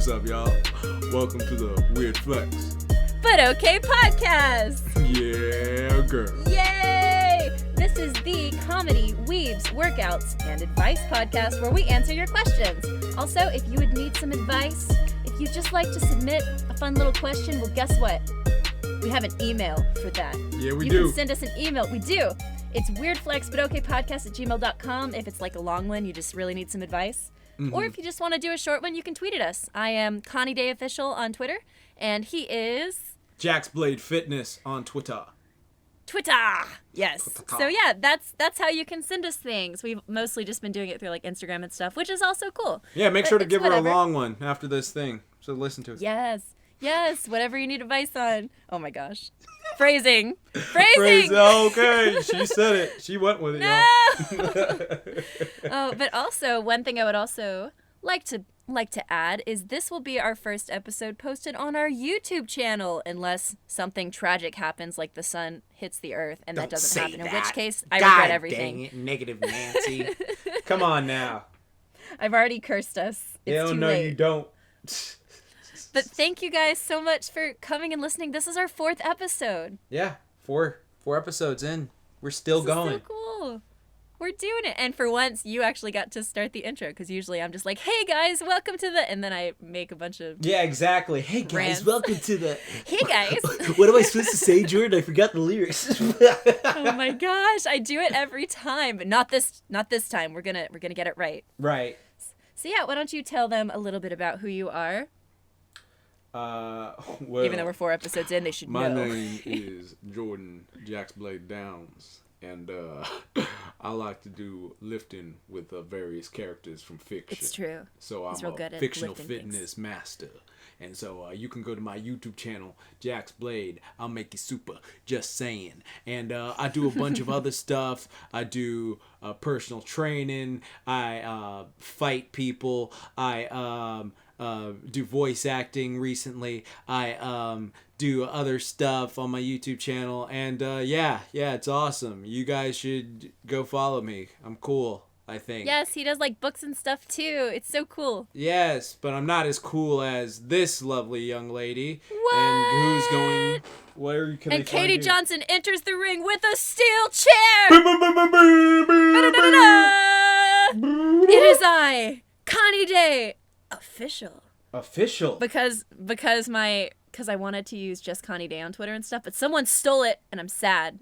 What's up, y'all? Welcome to the Weird Flex. But okay podcast! Yeah, girl. Yay! This is the comedy, weebs, workouts, and advice podcast where we answer your questions. Also, if you would need some advice, if you'd just like to submit a fun little question, well, guess what? We have an email for that. Yeah, we you do. You can send us an email. We do. It's weirdflexbutokaypodcast@gmail.com. If it's like a long one, you just really need some advice. Mm-hmm. Or if you just want to do a short one, you can tweet at us. I am KaniDay Official on Twitter, and he is... JaxBlade Fitness on Twitter. Yes. So yeah, that's how you can send us things. We've mostly just been doing it through like Instagram and stuff, which is also cool. Yeah, make sure to give her a long one after this thing, so listen to it. Yes, whatever you need advice on. Oh my gosh. Phrasing. Okay, she said it. She went with it, y'all. Oh, but also, one thing I would also like to add is this will be our first episode posted on our YouTube channel, unless something tragic happens, like the sun hits the earth, and that doesn't happen. In which case, I regret everything. Dang it, negative Nancy. Come on now. I've already cursed us. It's too late. You don't. But thank you guys so much for coming and listening. This is our 4th episode. Yeah, four episodes in. We're still going. This is so cool. We're doing it. And for once, you actually got to start the intro, because usually I'm just like, hey guys, welcome to the... And then I make a bunch of... Yeah, exactly. Hey guys, rants. Welcome to the... Hey guys. What am I supposed to say, Jordan? I forgot the lyrics. Oh my gosh, I do it every time. But not this time. We're gonna get it right. Right. So yeah, why don't you tell them a little bit about who you are? Well, even though we're 4 episodes in, they should know. My name is Jordan JaxBlade Downs, and I like to do lifting with various characters from fiction. It's true. So I'm a fictional fitness master. And so you can go to my YouTube channel, JaxBlade. I'll make you super, just saying. And I do a bunch of other stuff. I do personal training. I fight people. I do voice acting recently. I do other stuff on my YouTube channel. And yeah, it's awesome. You guys should go follow me. I'm cool, I think. Yes, he does like books and stuff too. It's so cool. Yes, but I'm not as cool as this lovely young lady. What? And who's going... Where can and I find Katy you? Johnson enters the ring with a steel chair! It is I, KaniDay Official. Because I wanted to use just KaniDay on Twitter and stuff, but someone stole it and I'm sad.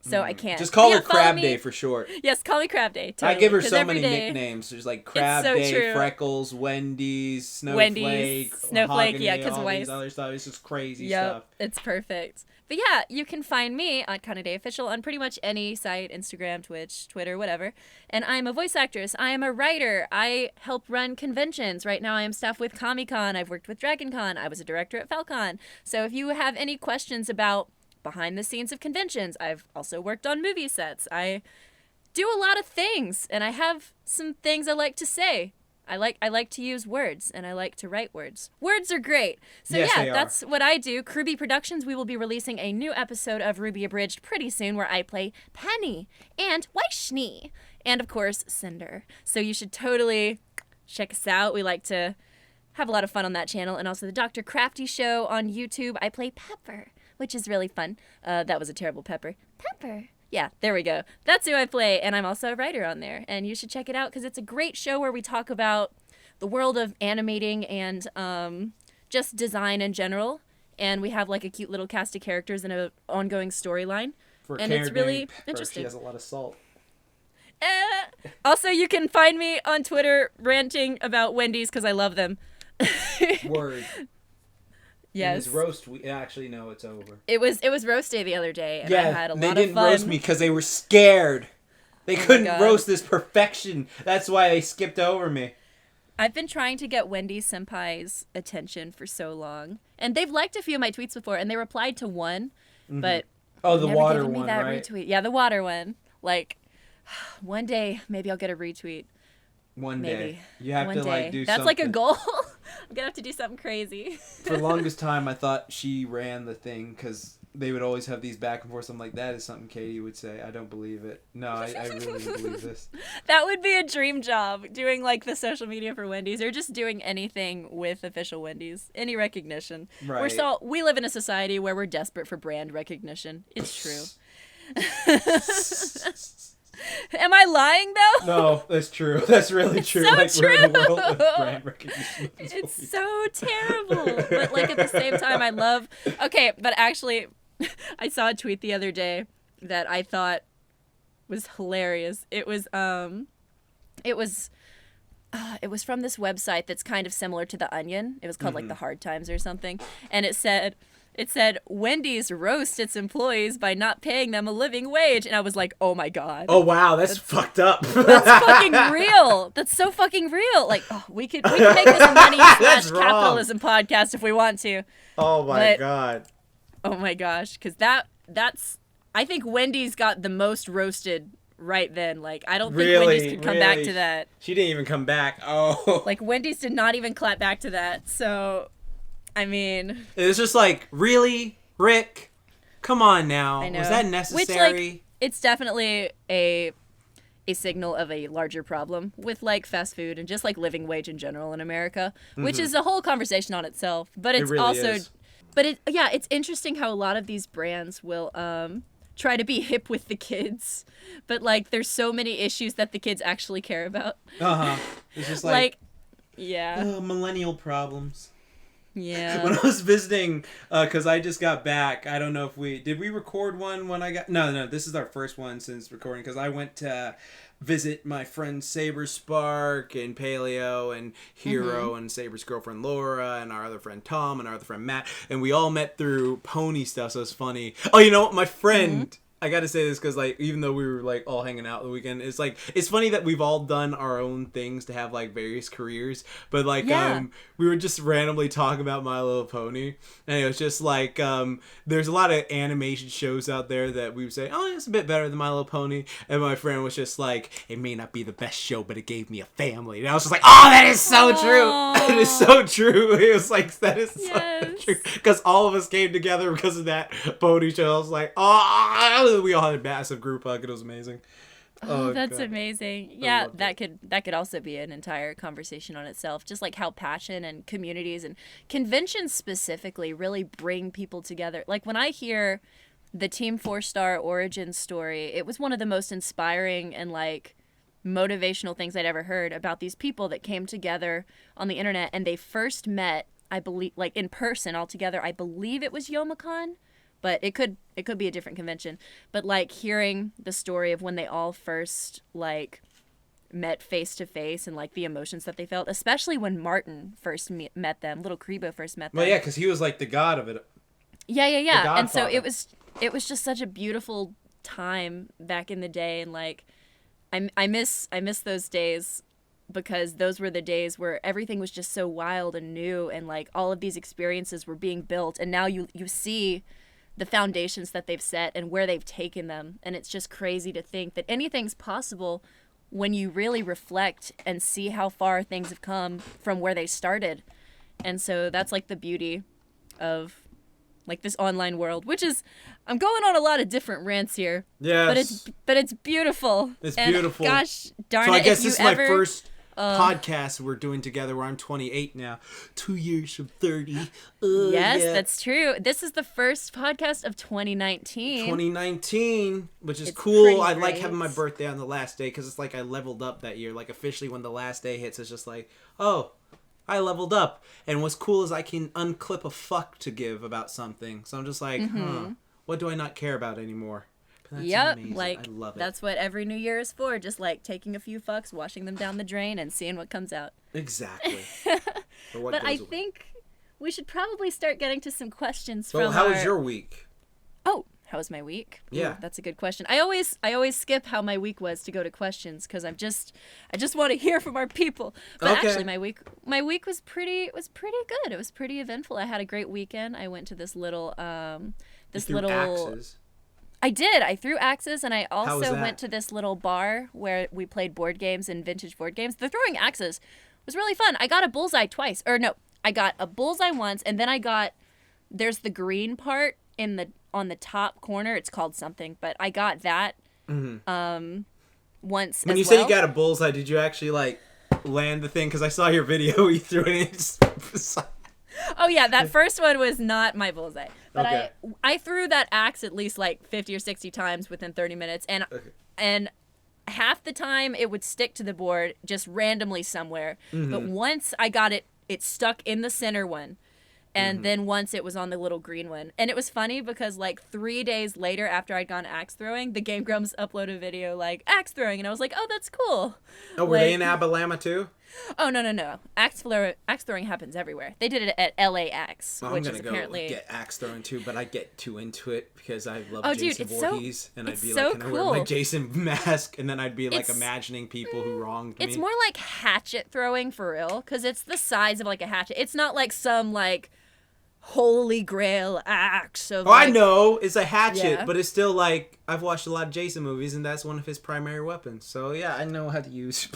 So I can't. Just call her Crab Day for short. Yes, call me Crab Day. Totally. I give her so many nicknames. There's like Crab Day, true. Freckles, Wendy's, Snowflake, yeah, because Weiss. Other stuff. It's just crazy stuff. It's perfect. But yeah, you can find me on KaniDay Official on pretty much any site, Instagram, Twitch, Twitter, whatever. And I'm a voice actress. I am a writer. I help run conventions. Right now I am staff with Comic-Con. I've worked with DragonCon. I was a director at Falcon. So if you have any questions about behind the scenes of conventions, I've also worked on movie sets. I do a lot of things, and I have some things I like to say. I like to use words, and I like to write words. Words are great. So yes, yeah, that's what I do. Ruby Productions, we will be releasing a new episode of Ruby Abridged pretty soon where I play Penny and Weichny and of course Cinder. So you should totally check us out. We like to have a lot of fun on that channel, and also the Dr. Crafty Show on YouTube. I play Pepper, which is really fun. That was a terrible Pepper. Yeah, there we go. That's who I play, and I'm also a writer on there. And you should check it out because it's a great show where we talk about the world of animating and just design in general. And we have like a cute little cast of characters and an ongoing storyline. And it's really interesting. She has a lot of salt. Also, you can find me on Twitter ranting about Wendy's because I love them. Word. Yes. It was roast. Actually, no, it's over. It was roast day the other day, and I had a lot of fun. They didn't roast me because they were scared. They couldn't roast this perfection. That's why they skipped over me. I've been trying to get Wendy Senpai's attention for so long, and they've liked a few of my tweets before, and they replied to one, but the water given me one, that right? retweet. Yeah, the water one. Like, one day maybe I'll get a retweet. One maybe. day. You have to like do That's something. like a goal. I'm gonna have to do something crazy. For the longest time, I thought she ran the thing because they would always have these back and forth. Something like that is something Katy would say. I don't believe it. No, I really don't believe this. That would be a dream job, doing like the social media for Wendy's or just doing anything with official Wendy's. Any recognition. Right. We live in a society where we're desperate for brand recognition. It's true. Am I lying though? No, that's true. That's really true. So like true. we're in a world with brand recognition. It's so terrible. But like at the same time, I love. Okay, but actually, I saw a tweet the other day that I thought was hilarious. It was from this website that's kind of similar to The Onion. It was called like The Hard Times or something, and it said Wendy's roast its employees by not paying them a living wage, and I was like, oh my god. Oh wow, that's fucked up. That's fucking real. That's so fucking real. Like, oh, we could make this a money / capitalism podcast if we want to. Oh my god. Oh my gosh, because that's I think Wendy's got the most roasted right then. Like, I don't think Wendy's could come back to that. She didn't even come back. Oh. Like, Wendy's did not even clap back to that. So, I mean, it was just like, really, Rick? Come on now. I know. Was that necessary? Which, like, it's definitely a signal of a larger problem with like fast food and just like living wage in general in America, which is a whole conversation on itself. But it's really also is. But it's interesting how a lot of these brands will try to be hip with the kids, but like there's so many issues that the kids actually care about. It's just like yeah. Millennial problems. Yeah. When I was visiting, because I just got back, I don't know if did we record one when I got... No, this is our first one since recording, because I went to visit my friends Saber Spark and Paleo and Hero and Saber's girlfriend Laura and our other friend Tom and our other friend Matt, and we all met through pony stuff, so it's funny. Oh, you know what? My friend... I gotta say this because, like, even though we were, like, all hanging out the weekend, it's, like, it's funny that we've all done our own things to have, like, various careers, but, like, we were just randomly talking about My Little Pony, and it was just, like, there's a lot of animation shows out there that we would say, oh, it's a bit better than My Little Pony, and my friend was just like, it may not be the best show, but it gave me a family, and I was just like, oh, that is so true! It is so true! It was like, that is so true, because all of us came together because of that pony show. I was like, oh, we all had a massive group hug. It was amazing. Oh, that's amazing. Yeah, that could also be an entire conversation on itself. Just like how passion and communities and conventions specifically really bring people together. Like when I hear the Team 4-Star origin story, it was one of the most inspiring and like motivational things I'd ever heard about these people that came together on the internet, and they first met, I believe, like in person all together. I believe it was Youmacon. But it could be a different convention. But like hearing the story of when they all first like met face to face and like the emotions that they felt, especially when Martin first met them, little Kribo first met them. Well, yeah, because he was like the god of it. Yeah. And so it was just such a beautiful time back in the day, and like I miss those days, because those were the days where everything was just so wild and new, and like all of these experiences were being built, and now you see the foundations that they've set and where they've taken them. And it's just crazy to think that anything's possible when you really reflect and see how far things have come from where they started. And so that's like the beauty of like this online world, which is, I'm going on a lot of different rants here. Yes. But it's beautiful. It's and beautiful. Gosh darn it. So I guess this is my first podcast we're doing together, where I'm 28 now. 2 years from 30. Yes, that's true. This is the first podcast of 2019. 2019, which is cool. I like great. having my birthday on the last day, because it's like I leveled up that year. Like officially when the last day hits, it's just like, oh, I leveled up. And what's cool is I can unclip a fuck to give about something. So I'm just like, what do I not care about anymore? Yep, amazing. like I love it. That's what every New Year is for, just like taking a few fucks, washing them down the drain, and seeing what comes out. Exactly. But I think we should probably start getting to some questions from how was your week? Oh, how was my week? Yeah. Ooh, that's a good question. I always skip how my week was to go to questions, because I just want to hear from our people. But actually my week was pretty good. It was pretty eventful. I had a great weekend. I went to this little axes. I did. I threw axes, and I also went to this little bar where we played board games and vintage board games. The throwing axes was really fun. I got a bullseye twice. Or no, I got a bullseye once, and then there's the green part on the top corner. It's called something, but I got that once. When you say you got a bullseye, did you actually like land the thing? Because I saw your video. You threw it in. Oh yeah, that first one was not my bullseye. But Okay. I threw that axe at least like 50 or 60 times within 30 minutes, and half the time it would stick to the board just randomly somewhere. But once I got it stuck in the center one. And then once it was on the little green one. And it was funny because like 3 days later after I'd gone axe throwing, the Game Grumps uploaded a video like axe throwing. And I was like, oh, that's cool. Oh, were they in Alabama too? Oh, no. Axe throwing happens everywhere. They did it at LAX, Oh, which I'm is gonna apparently... go get axe throwing too, but I get too into it because I love Oh, dude, Jason it's Voorhees, and I'd it's be so like, can I wear my cool. Jason mask? And then I'd be like It's- imagining people who wronged me. It's more like hatchet throwing for real, because it's the size of like a hatchet. It's not like some like holy grail axe of Oh, I know it's a hatchet, Yeah. but it's still like I've watched a lot of Jason movies, and that's one of his primary weapons. So yeah, I know how to use.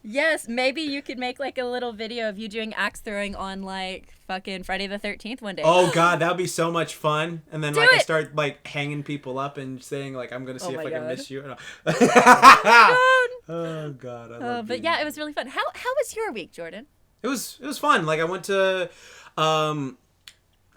Yes, maybe you could make like a little video of you doing axe throwing on like fucking Friday the 13th one day. Oh god, that would be so much fun. And then Do like I it! start like hanging people up and saying like I'm gonna see if my I can God. miss you. Oh god, I love But being- yeah, it was really fun. How was your week, Jordan? It was fun. Like I went to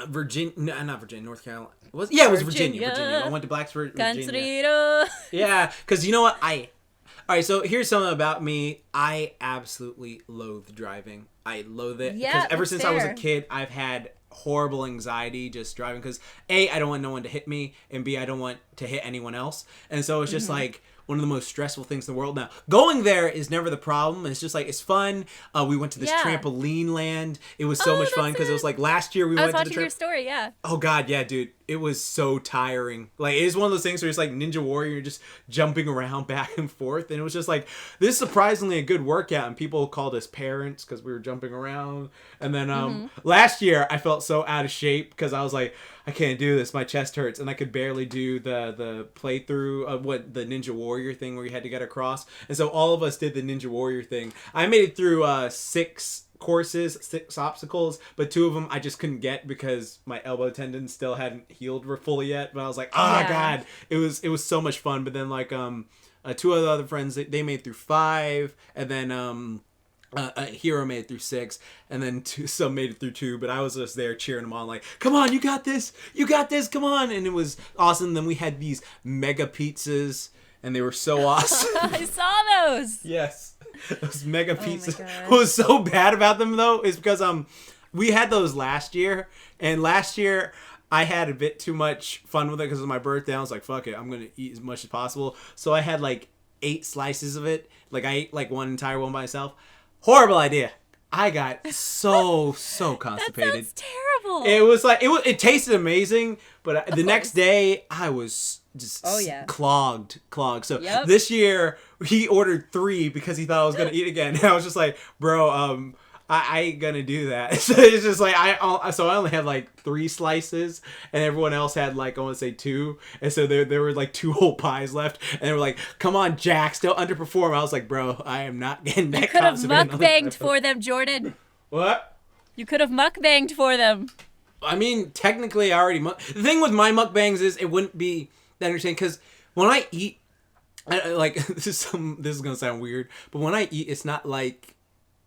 Virginia, no, not Virginia, North Carolina. It was Virginia. Virginia. I went to Blacksburg, Virginia. Cancerito. Yeah, because you know what? All right, so here's something about me. I absolutely loathe driving. I loathe it. Yeah, Because ever that's since I was a fair. kid, I've had horrible anxiety just driving. Because A, I don't want no one to hit me, and B, I don't want to hit anyone else. And so it's just Mm-hmm. like one of the most stressful things in the world. Now, going there is never the problem. It's just like, it's fun. We went to this Yeah. trampoline land. It was so Oh, much fun that's because it was it. like last year we I was went to the watching your story, yeah. Oh god, yeah, dude. It was so tiring. Like, it is one of those things where it's like Ninja Warrior, you're just jumping around back and forth. And it was just like, this is surprisingly a good workout. And people called us parents because we were jumping around. And then last year, I felt so out of shape because I was like, I can't do this. My chest hurts. And I could barely do the playthrough of what the Ninja Warrior thing where you had to get across. And so all of us did the Ninja Warrior thing. I made it through 6 courses, 6 obstacles, but 2 of them I just couldn't get because my elbow tendon still hadn't healed fully yet. But I was like, Yeah. god, it was so much fun. But then like 2 of the other friends, they made through 5, and then a hero made it through 6, and then some made it through 2, but I was just there cheering them on like, come on, you got this, come on. And it was awesome. Then we had these mega pizzas, and they were so awesome. I saw those. Yes. Those mega my pizzas. gosh. What was so bad about them though is because we had those last year, and last year I had a bit too much fun with it because it was my birthday. I was like, fuck it, I'm gonna eat as much as possible. So I had like 8 slices of it. Like I ate like one entire one by myself. Horrible idea. I got so That constipated. sounds terrible. It was like it tasted amazing, but the next day I was just clogged. So Yep. this year he ordered 3 because he thought I was gonna eat again. And I was just like, bro, I ain't gonna do that. So it's just like I only had like 3 slices, and everyone else had like, I want to say 2, and so there were like 2 whole pies left, and they were like, come on, Jax, don't underperform. I was like, bro, I am not getting that. You could have constipated. mukbanged for them, Jordan. What? You could have mukbanged for them. I mean, technically, I already the thing with my mukbangs is it wouldn't be that entertaining because when I eat, like this is gonna sound weird, but when I eat, it's not like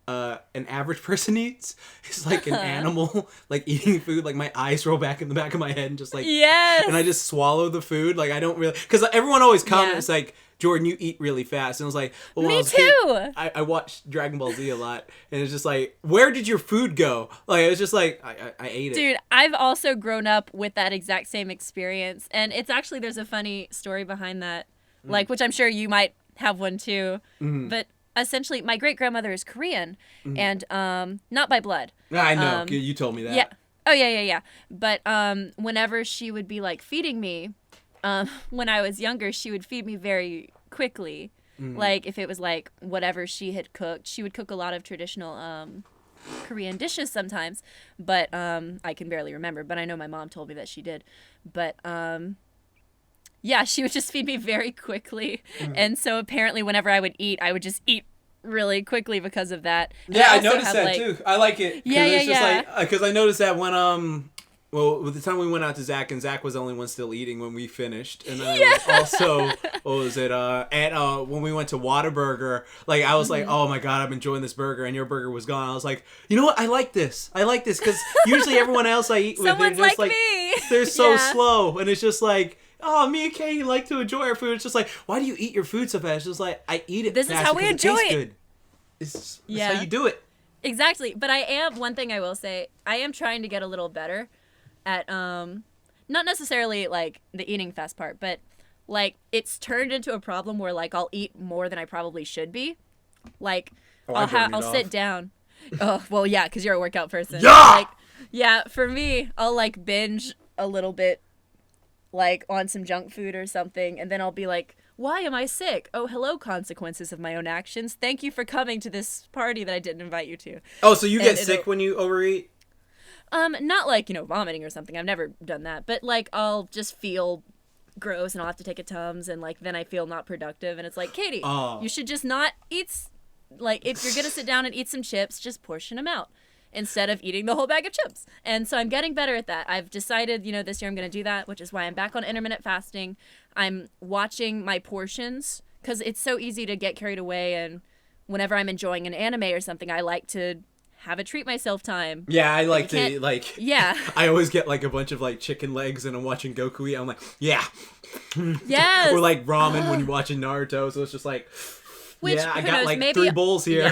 an average person eats. It's like an animal, like eating food. Like my eyes roll back in the back of my head and just like Yes. and I just swallow the food. Like I don't really, because everyone always comments Yeah. like, Jordan, you eat really fast. And I was like, well, when I Me was a kid, too. I watched Dragon Ball Z a lot, and it's just like, where did your food go? Like it was just like I ate it. Dude, I've also grown up with that exact same experience. And it's actually, there's a funny story behind that, like, which I'm sure you might have one too. But essentially, my great grandmother is Korean, and not by blood. I know. You told me that. Yeah. Oh, yeah. But whenever she would be like feeding me, when I was younger, she would feed me very quickly. Like if it was like whatever she had cooked, she would cook a lot of traditional Korean dishes sometimes, but I can barely remember. But I know my mom told me that she did. But yeah, she would just feed me very quickly, and so apparently whenever I would eat, I would just eat really quickly because of that. And Yeah, I also noticed have, that like, too. I like it. Yeah, it's yeah. just like, because I noticed that when Well, with the time we went out to Zach, and Zach was the only one still eating when we finished, and then it was also, what was it? When we went to Whataburger, like I was like, oh my god, I'm enjoying this burger, and your burger was gone. I was like, you know what? I like this because usually everyone else I eat with, they're just like me. They're so slow, and it's just like, oh, me and Katy like to enjoy our food. It's just like, why do you eat your food so fast? It's just like, I eat it. This is how we enjoy it. Good. It's how you do it. Exactly. But one thing I will say, I am trying to get a little better at not necessarily like the eating fast part, but like it's turned into a problem where like I'll eat more than I probably should be. Like I'll sit down. Oh, well, yeah, because you're a workout person. Yeah! For me, I'll like binge a little bit like on some junk food or something, and then I'll be like, why am I sick? Oh, hello, consequences of my own actions. Thank you for coming to this party that I didn't invite you to. Oh, so you get sick when you overeat? Not like, vomiting or something. I've never done that. But, like, I'll just feel gross and I'll have to take a Tums and, like, then I feel not productive. And it's like, Katy, you should just not eat, like, if you're going to sit down and eat some chips, just portion them out instead of eating the whole bag of chips. And so I'm getting better at that. I've decided, this year I'm going to do that, which is why I'm back on intermittent fasting. I'm watching my portions because it's so easy to get carried away. And whenever I'm enjoying an anime or something, I like to have a treat myself time. Yeah, I like to, like... Yeah. I always get, like, a bunch of, like, chicken legs and I'm watching Goku eat. I'm like, yeah. Yes. Or, like, ramen when you're watching Naruto. So it's just like, I got, like, maybe 3 bowls here.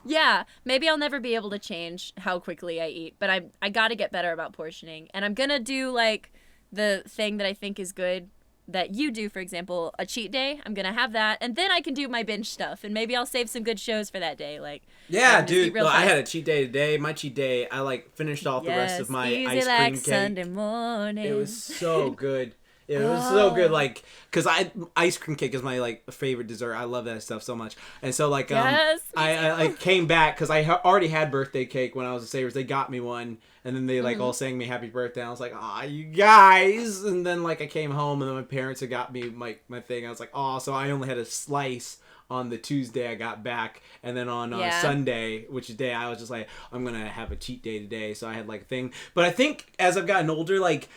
Yeah. Maybe I'll never be able to change how quickly I eat. But I got to get better about portioning. And I'm going to do, like, the thing that I think is good that you do, for example, a cheat day. I'm gonna have that, and then I can do my binge stuff, and maybe I'll save some good shows for that day. Like, yeah, dude. Well, I had a cheat day today. My cheat day, I like finished off the rest of my ice cream cake. Sunday morning. It was so good. It was so good, like, because ice cream cake is my, like, favorite dessert. I love that stuff so much. And so, like, I came back, because I already had birthday cake when I was at Savers. They got me one, and then they, like, all sang me happy birthday. And I was like, aw, you guys. And then, like, I came home, and then my parents had got me my thing. I was like, aw, so I only had a slice on the Tuesday I got back. And then on Sunday, which is day, I was just like, I'm going to have a cheat day today. So I had, like, a thing. But I think as I've gotten older, like,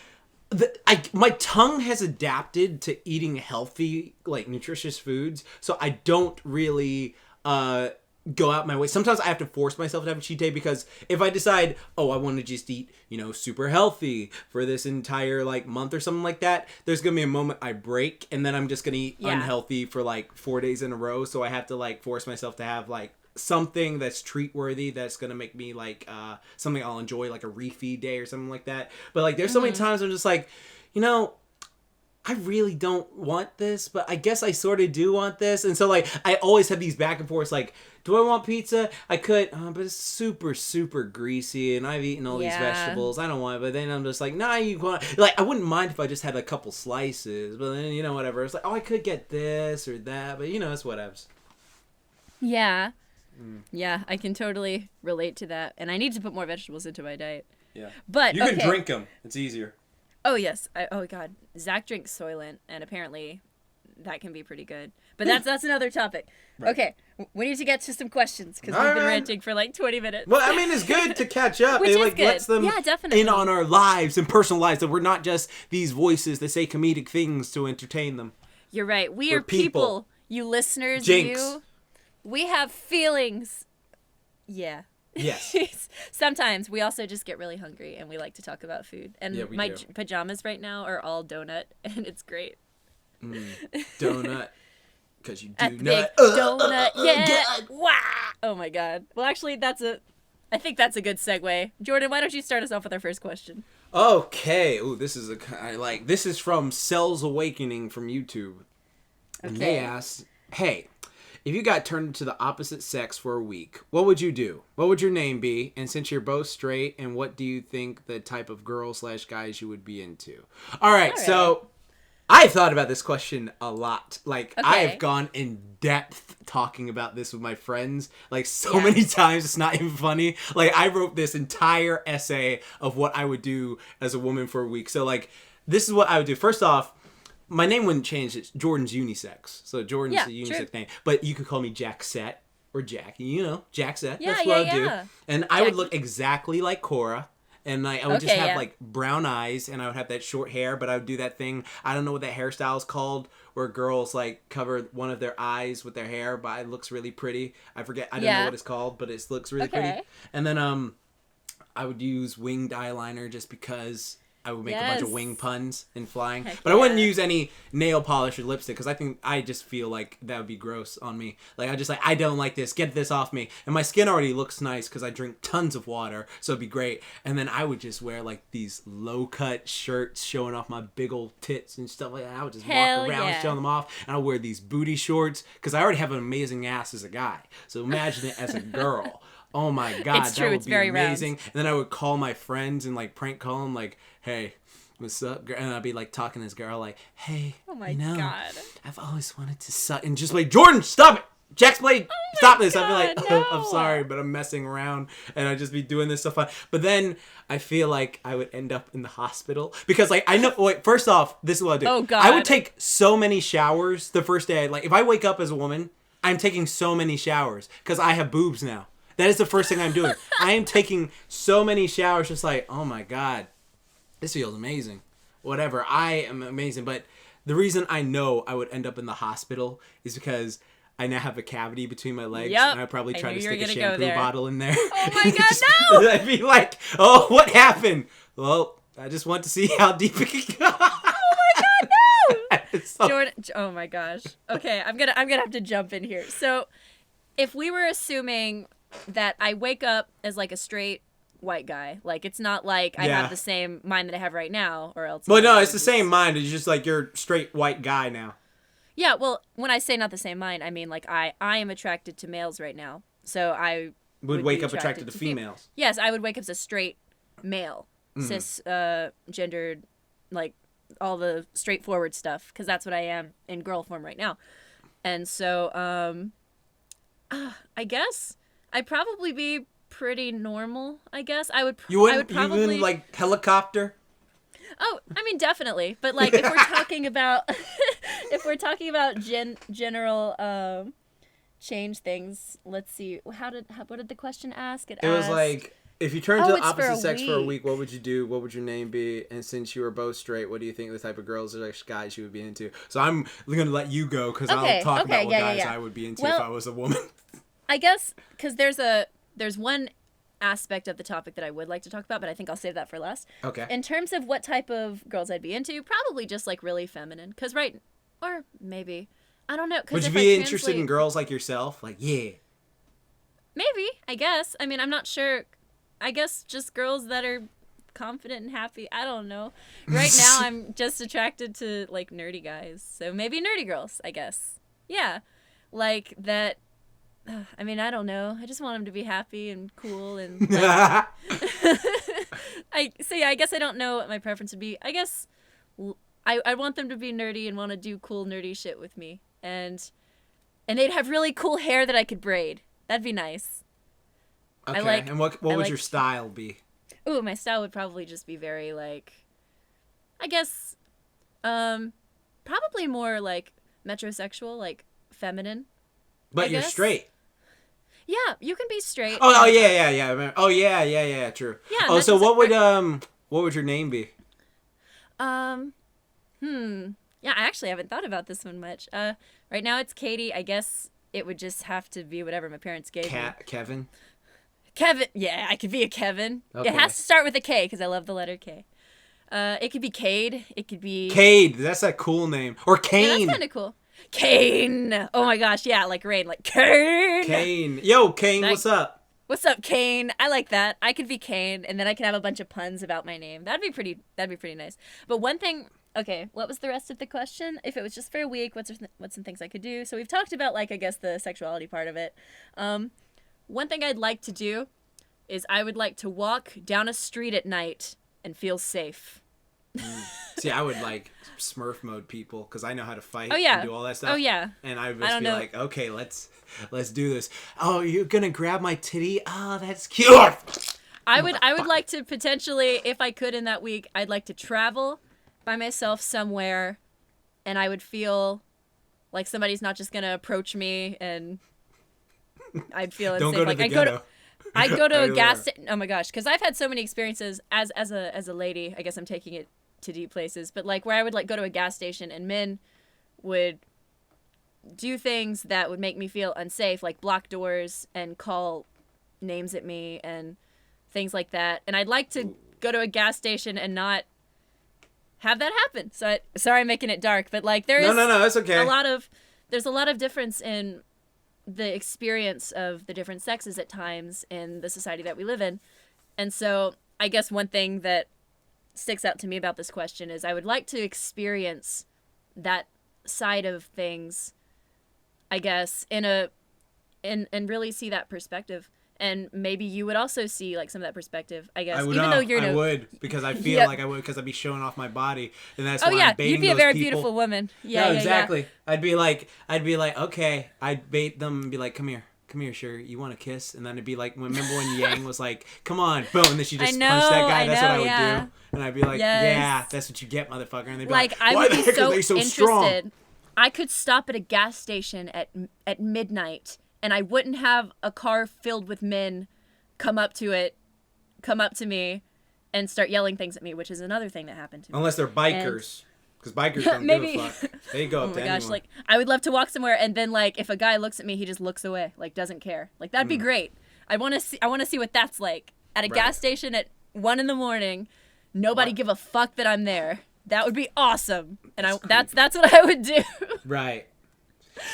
my tongue has adapted to eating healthy, like, nutritious foods, so I don't really go out my way. Sometimes I have to force myself to have a cheat day, because if I decide, I want to just eat, super healthy for this entire, like, month or something like that, there's going to be a moment I break, and then I'm just going to eat unhealthy for, like, 4 days in a row, so I have to, like, force myself to have, like, something that's treat worthy, that's gonna make me like something I'll enjoy, like a refeed day or something like that. But like there's so many times I'm just like, I really don't want this, but I guess I sort of do want this. And so like I always have these back and forths, like, do I want pizza? I could, but it's super, super greasy, and I've eaten all these vegetables. I don't want it. But then I'm just like, nah, you want... Like, I wouldn't mind if I just had a couple slices, but then, whatever. It's like, I could get this or that, but, it's whatevs. Yeah. Yeah, I can totally relate to that. And I need to put more vegetables into my diet. Yeah. But, you can drink them. It's easier. Oh, yes. Oh, God. Zach drinks Soylent, and apparently that can be pretty good. But that's another topic. Right. Okay, we need to get to some questions, because we've been ranting for like 20 minutes. Well, I mean, it's good to catch up. Which it is like good. Lets them definitely. in on our lives and personal lives, that we're not just these voices that say comedic things to entertain them. You're right. We're people. You listeners, Jinx. We have feelings. Yeah. Yes. Sometimes we also just get really hungry and we like to talk about food. And my do. pajamas right now are all donut, and it's great. Donut. Because you do At the nut. big donut, yeah. Wow. Oh my God. Well, actually, I think that's a good segue. Jordan, why don't you start us off with our first question? Okay. Ooh, this is from Cells Awakening from YouTube. Okay. And they asked, hey, if you got turned into the opposite sex for a week, what would you do? What would your name be? And since you're both straight, and what do you think the type of girl/guys you would be into? All right. So I thought about this question a lot. Like, I have gone in depth talking about this with my friends, like, so many times, it's not even funny. Like, I wrote this entire essay of what I would do as a woman for a week. So, like, this is what I would do. First off, my name wouldn't change. It's Jordan's unisex. So, Jordan's the unisex name. But you could call me Jaxette or Jackie, Jaxette. That's what I would do. And I would look exactly like Cora. And I would just Okay, have yeah. like brown eyes, and I would have that short hair, but I would do that thing. I don't know what that hairstyle is called, where girls like cover one of their eyes with their hair, but it looks really pretty. I forget. I don't know Yeah. what it's called, but it looks really Okay. pretty. And then I would use winged eyeliner just because I would make a bunch of Yes. wing puns and flying. Heck But I wouldn't yeah. use any nail polish or lipstick because I just feel like that would be gross on me. Like I don't like this. Get this off me. And my skin already looks nice because I drink tons of water, so it'd be great. And then I would just wear like these low cut shirts showing off my big old tits and stuff like that. I would just Hell walk around yeah. showing them off, and I would wear these booty shorts because I already have an amazing ass as a guy. So imagine it as a girl. Oh my god, It's true, that would it's be very round. amazing. And then I would call my friends and like prank call them like, hey, what's up, girl? And I'd be like talking to this girl like, hey, Oh my you know, God. I've always wanted to suck, and just like, Jordan, stop it. JaxBlade, stop this. I'd be like, God, oh, I'm no. sorry, but I'm messing around, and I'd just be doing this stuff. But then I feel like I would end up in the hospital because, like, I know. Wait, first off, this is what I do. Oh, God. I would take so many showers the first day. Like, if I wake up as a woman, I'm taking so many showers because I have boobs now. That is the first thing I'm doing. I am taking so many showers, just like, oh my god, this feels amazing. Whatever, I am amazing. But the reason I know I would end up in the hospital is because I now have a cavity between my legs, Yep. and I'd probably I try knew to you were stick a gonna go shampoo there. bottle in there. Oh my God, no! I'd be like, oh, what happened? Well, I just want to see how deep it can go. So- Jordan, oh my gosh. Okay, I'm gonna have to jump in here. So, if we were assuming that I wake up as like a straight white guy, like it's not like I Yeah. have the same mind that I have right now, or else. Well, no, I it's would the just- same mind. It's just like you're a straight white guy now. Yeah, well, when I say not the same mind, I mean like I am attracted to males right now, so I Would be wake up attracted to fem- females. Yes, I would wake up as a straight male, Mm-hmm. cis, gendered, like all the straightforward stuff, because that's what I am in girl form right now. And so, I guess I'd probably be pretty normal. I guess I would. You I wouldn't, would probably. you wouldn't like helicopter? Oh, I mean, definitely. But like, if we're talking about, if we're talking about general change things, let's see. What did the question ask? It was asked- like, if you turn Oh, to the it's for opposite a sex for a week. week, what would you do? What would your name be? And since you were both straight, what do you think the type of girls or guys you would be into? So I'm going to let you go because Okay, I'll talk okay, about what yeah, guys yeah. I would be into Well- if I was a woman. I guess because there's one aspect of the topic that I would like to talk about, but I think I'll save that for last. Okay. In terms of what type of girls I'd be into, probably just like really feminine. Cause or maybe I don't know. 'Cause Would you if be I interested in translate- girls like yourself? Like, yeah. Maybe, I guess. I mean, I'm not sure. I guess just girls that are confident and happy. I don't know. Right now, I'm just attracted to like nerdy guys. So maybe nerdy girls, I guess. Yeah. Like that. I mean, I don't know. I just want them to be happy and cool and. Like, I guess I don't know what my preference would be. I guess I want them to be nerdy and want to do cool nerdy shit with me, and they'd have really cool hair that I could braid. That'd be nice. Okay. like- and what I would like- your style be? Ooh, my style would probably just be very like, I guess, probably more like metrosexual, like feminine. But I you're guess. straight. Yeah, you can be straight. Oh yeah. Oh yeah. True. Yeah, Oh, so that's what would your name be? Yeah, I actually haven't thought about this one much. Right now it's Katy. I guess it would just have to be whatever my parents gave me. Kevin. Kevin. Yeah, I could be a Kevin. Okay. It has to start with a K because I love the letter K. It could be Cade. It could be. Cade. That's a cool name. Or Yeah, Kane. that's kind of cool. Kane. Oh my gosh, yeah, like rain, like Kane. Kane. Yo, Kane, That- what's up? What's up, Kane? I like that. I could be Kane, and then I could have a bunch of puns about my name. That'd be pretty nice. But one thing. Okay, what was the rest of the question? If it was just for a week, what's some things I could do? So we've talked about like I guess the sexuality part of it. One thing I'd like to do is I would like to walk down a street at night and feel safe. See, I would like Smurf mode people because I know how to fight Oh, yeah. and do all that stuff. Oh, yeah. And I would I just don't be know. like, okay, let's do this. Oh, you're gonna grab my titty? Oh, that's cute. I would like to potentially, if I could in that week, I'd like to travel by myself somewhere, and I would feel like somebody's not just gonna approach me, and I'd feel Don't unsafe. go to like the I'd ghetto. I'd go to a gas station. Oh my gosh, because I've had so many experiences as a lady. I guess I'm taking it to deep places, but like where I would like go to a gas station and men would do things that would make me feel unsafe, like block doors and call names at me and things like that. And I'd like to go to a gas station and not have that happen. So sorry, I'm making it dark, but like there is no, it's okay. There's a lot of difference in the experience of the different sexes at times in the society that we live in. And so I guess one thing that sticks out to me about this question is I would like to experience that side of things, I guess, and really see that perspective. And maybe you would also see like some of that perspective, I guess. I would, even though you're I would, because I feel like I would, because I'd be showing off my body, and that's why I'm baiting you'd be a those very people. beautiful woman. Yeah, exactly. Yeah. I'd be like, okay, I'd bait them and be like, come here, sure, you want a kiss? And then it'd be like, remember when Yang was like, come on, boom, and then she just punched that guy. That's what I would do, and I'd be like, yeah, that's what you get, motherfucker. And they'd be like, I why would the be heck so are they so interested. strong? I could stop at a gas station at midnight, and I wouldn't have a car filled with men come up to me and start yelling things at me, which is another thing that happened to me. Unless they're bikers. Because bikers don't give a fuck. They go up to anyone. Like, I would love to walk somewhere and then, like, if a guy looks at me, he just looks away. Like, doesn't care. Like, that'd be great. I want to see what that's like. At a gas station at 1 a.m, nobody give a fuck that I'm there. That would be awesome. And that's what I would do. Right.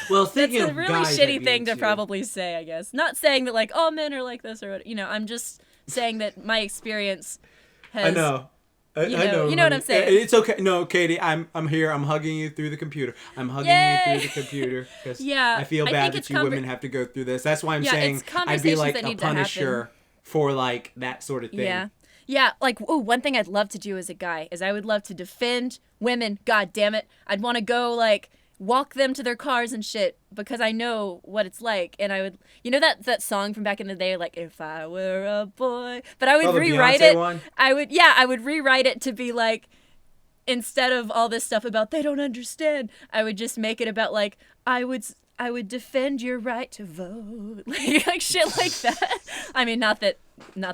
Well, thinking that's a of really guys shitty thing to probably say, I guess. Not saying that, like, all men are like this or what. You know, I'm just saying that my experience has... I know. I know. You know what I'm saying. It's okay. No, Katie, I'm here. I'm hugging you through the computer. I'm hugging you through the computer. Because I feel bad that you women have to go through this. That's why I'm saying I'd be like a punisher for, like, that sort of thing. Yeah. Yeah, like, one thing I'd love to do as a guy is I would love to defend women. God damn it. I'd want to go, like, walk them to their cars and shit because I know what it's like. And I would, you know that song from back in the day, like, if I were a boy, but I would rewrite it. One? I would rewrite it to be like, instead of all this stuff about they don't understand, I would just make it about like, I would defend your right to vote. like shit like that. I mean, not that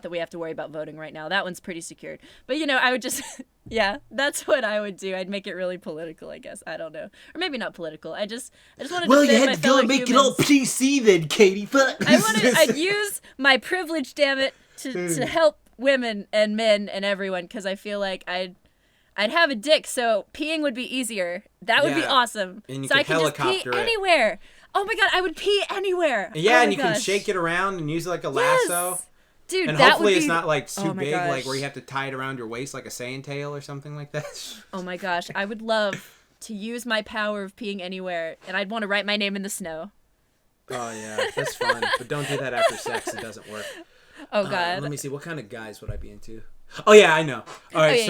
we have to worry about voting right now. That one's pretty secured. But, you know, I would just, yeah, that's what I would do. I'd make it really political, I guess. I don't know. Or maybe not political. I just want to well, you had to go and make it all PC then, Katy. I'd use my privilege, damn it, to help women and men and everyone, because I feel like I'd have a dick, so peeing would be easier. That would be awesome. And you so I could just pee anywhere. Oh my god, I would pee anywhere. Yeah, and you can shake it around and use it like a lasso. Yes. Dude, and that hopefully would be... it's not like too big, gosh. like where you have to tie it around your waist like a sand tail or something like that. Oh my gosh, I would love to use my power of peeing anywhere, and I'd want to write my name in the snow. Oh yeah, that's fun. But don't do that after sex, it doesn't work. Oh god. Let me see, what kind of guys would I be into? Oh yeah, I know. Alright,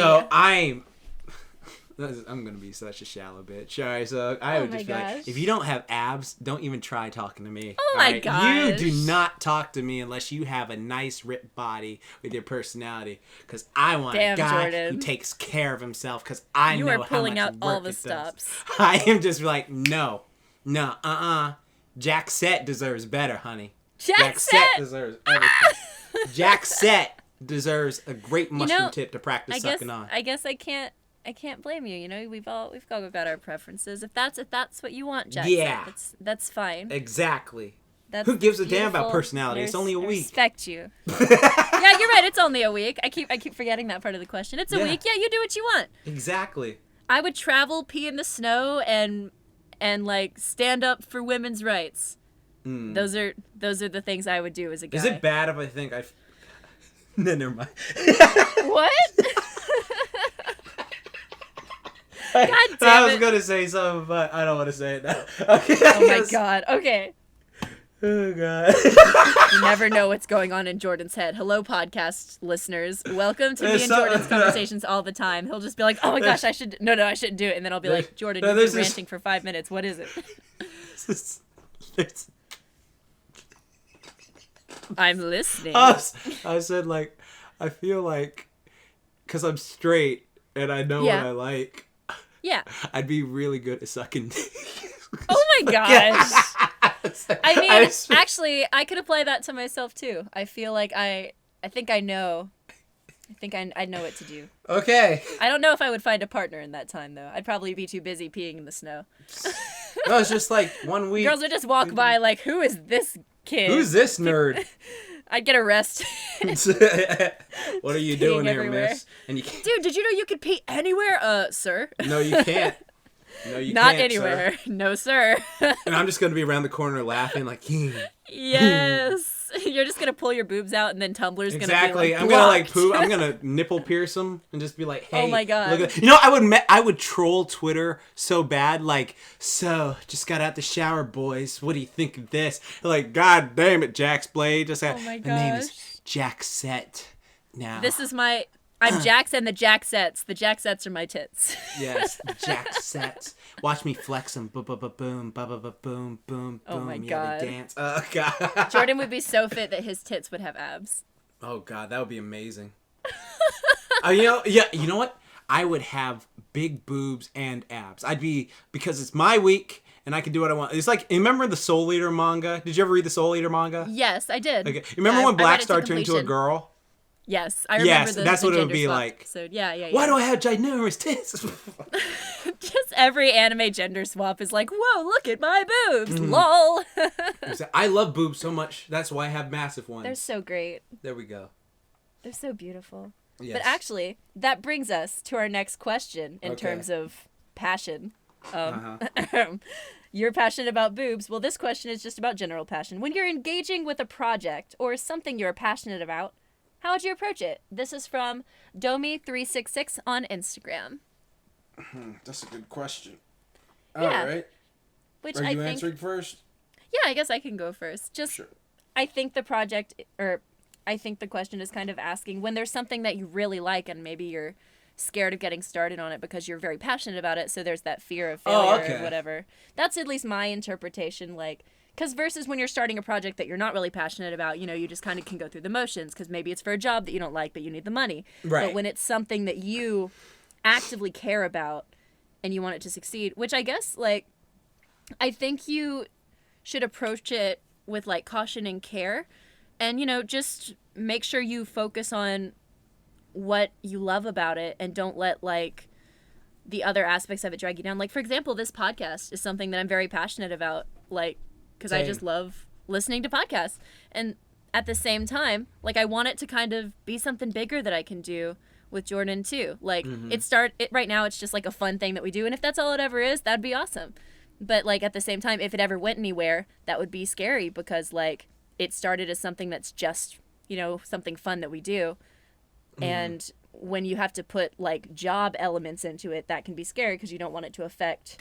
I'm gonna be such a shallow bitch. All right, so I would just be like, if you don't have abs, don't even try talking to me. Oh my gosh. You do not talk to me unless you have a nice ripped body with your personality, because I want a guy who takes care of himself, because I know how much work it does. You are pulling out all the stops. I am just like, no, Jaxette deserves better, honey. Jaxette deserves everything. Jaxette deserves a great mushroom tip to practice sucking on. I guess I can't blame you. You know, we've all got our preferences. If that's what you want, Jack, that's fine. Exactly. Who gives a damn about personality? It's only a week. I respect you. Yeah, you're right. It's only a week. I keep forgetting that part of the question. It's a week. Yeah, you do what you want. Exactly. I would travel, pee in the snow, and like stand up for women's rights. Those are the things I would do as a guy. Is it bad if I think No, never mind. What? God damn it. I was gonna say something, but I don't want to say it now. Okay. Oh my god. Okay. Oh god. You never know what's going on in Jordan's head. Hello, podcast listeners. Welcome to me and Jordan's conversations all the time. He'll just be like, "Oh my gosh, I shouldn't do it," and then I'll be like, "Jordan, you've been ranting for 5 minutes. What is it?" I'm listening. I said, like, I feel like, because I'm straight and I know what I like. Yeah. I'd be really good at sucking. Oh my gosh. I mean, actually, I could apply that to myself too. I feel like I think I know. I think I know what to do. Okay. I don't know if I would find a partner in that time, though. I'd probably be too busy peeing in the snow. No, it's just like 1 week. Girls would just walk by like, who is this kid? Who's this nerd? I'd get arrested. What are you doing here, everywhere. miss? And you can't... Dude, did you know you could pee anywhere? Sir? No, you can't. No, you Not can't, anywhere. Sir. No, sir. And I'm just going to be around the corner laughing like, Yes. You're just going to pull your boobs out and then Tumblr's going to be exactly. like, I'm going to like blocked. poop. I'm going to nipple pierce them and just be like, hey. Oh my God. Look at that. You know, I would troll Twitter so bad. Like, so, just got out the shower, boys. What do you think of this? Like, God damn it, JaxBlade. Just Oh my the name gosh. is Jaxette now. This is my... I'm Jax and the Jaxettes. The Jaxettes are my tits. Yes, Jaxettes. Watch me flex them. Boom, boom, boom, boom, boom, boom. Oh my Yeah, God. they dance. Oh God. Jordan would be so fit that his tits would have abs. Oh God, that would be amazing. You know what? I would have big boobs and abs. Because it's my week and I can do what I want. It's like, remember the Soul Eater manga? Did you ever read the Soul Eater manga? Yes, I did. Okay. Remember when I read it to Blackstar turned into a completion. girl? Yes, I remember Yes, that's what it would gender be swap like. episode. Yeah. Why do I have ginormous tits? Just every anime gender swap is like, whoa, look at my boobs, Mm-hmm. lol. I love boobs so much. That's why I have massive ones. They're so great. There we go. They're so beautiful. Yes. But actually, that brings us to our next question in Okay. terms of passion. You're passionate about boobs. Well, this question is just about general passion. When you're engaging with a project or something you're passionate about, how would you approach it? This is from Domi366 on Instagram. That's a good question. Yeah. All right. Which Are I you think, answering first? Yeah, I guess I can go first. Just, Sure. I think the question is kind of asking when there's something that you really like and maybe you're scared of getting started on it because you're very passionate about it, so there's that fear of failure okay. or whatever. That's at least my interpretation, like, because versus when you're starting a project that you're not really passionate about, you just kind of can go through the motions because maybe it's for a job that you don't like but you need the money. Right. But when it's something that you actively care about and you want it to succeed, which I guess, like, I think you should approach it with, like, caution and care and, just make sure you focus on what you love about it and don't let, like, the other aspects of it drag you down. Like, for example, this podcast is something that I'm very passionate about, like, because I just love listening to podcasts. And at the same time, like, I want it to kind of be something bigger that I can do with Jordan too. Like, right now it's just like a fun thing that we do, and if that's all it ever is, that'd be awesome. But, like, at the same time, if it ever went anywhere, that would be scary because, like, it started as something that's just, something fun that we do. And when you have to put, like, job elements into it, that can be scary because you don't want it to affect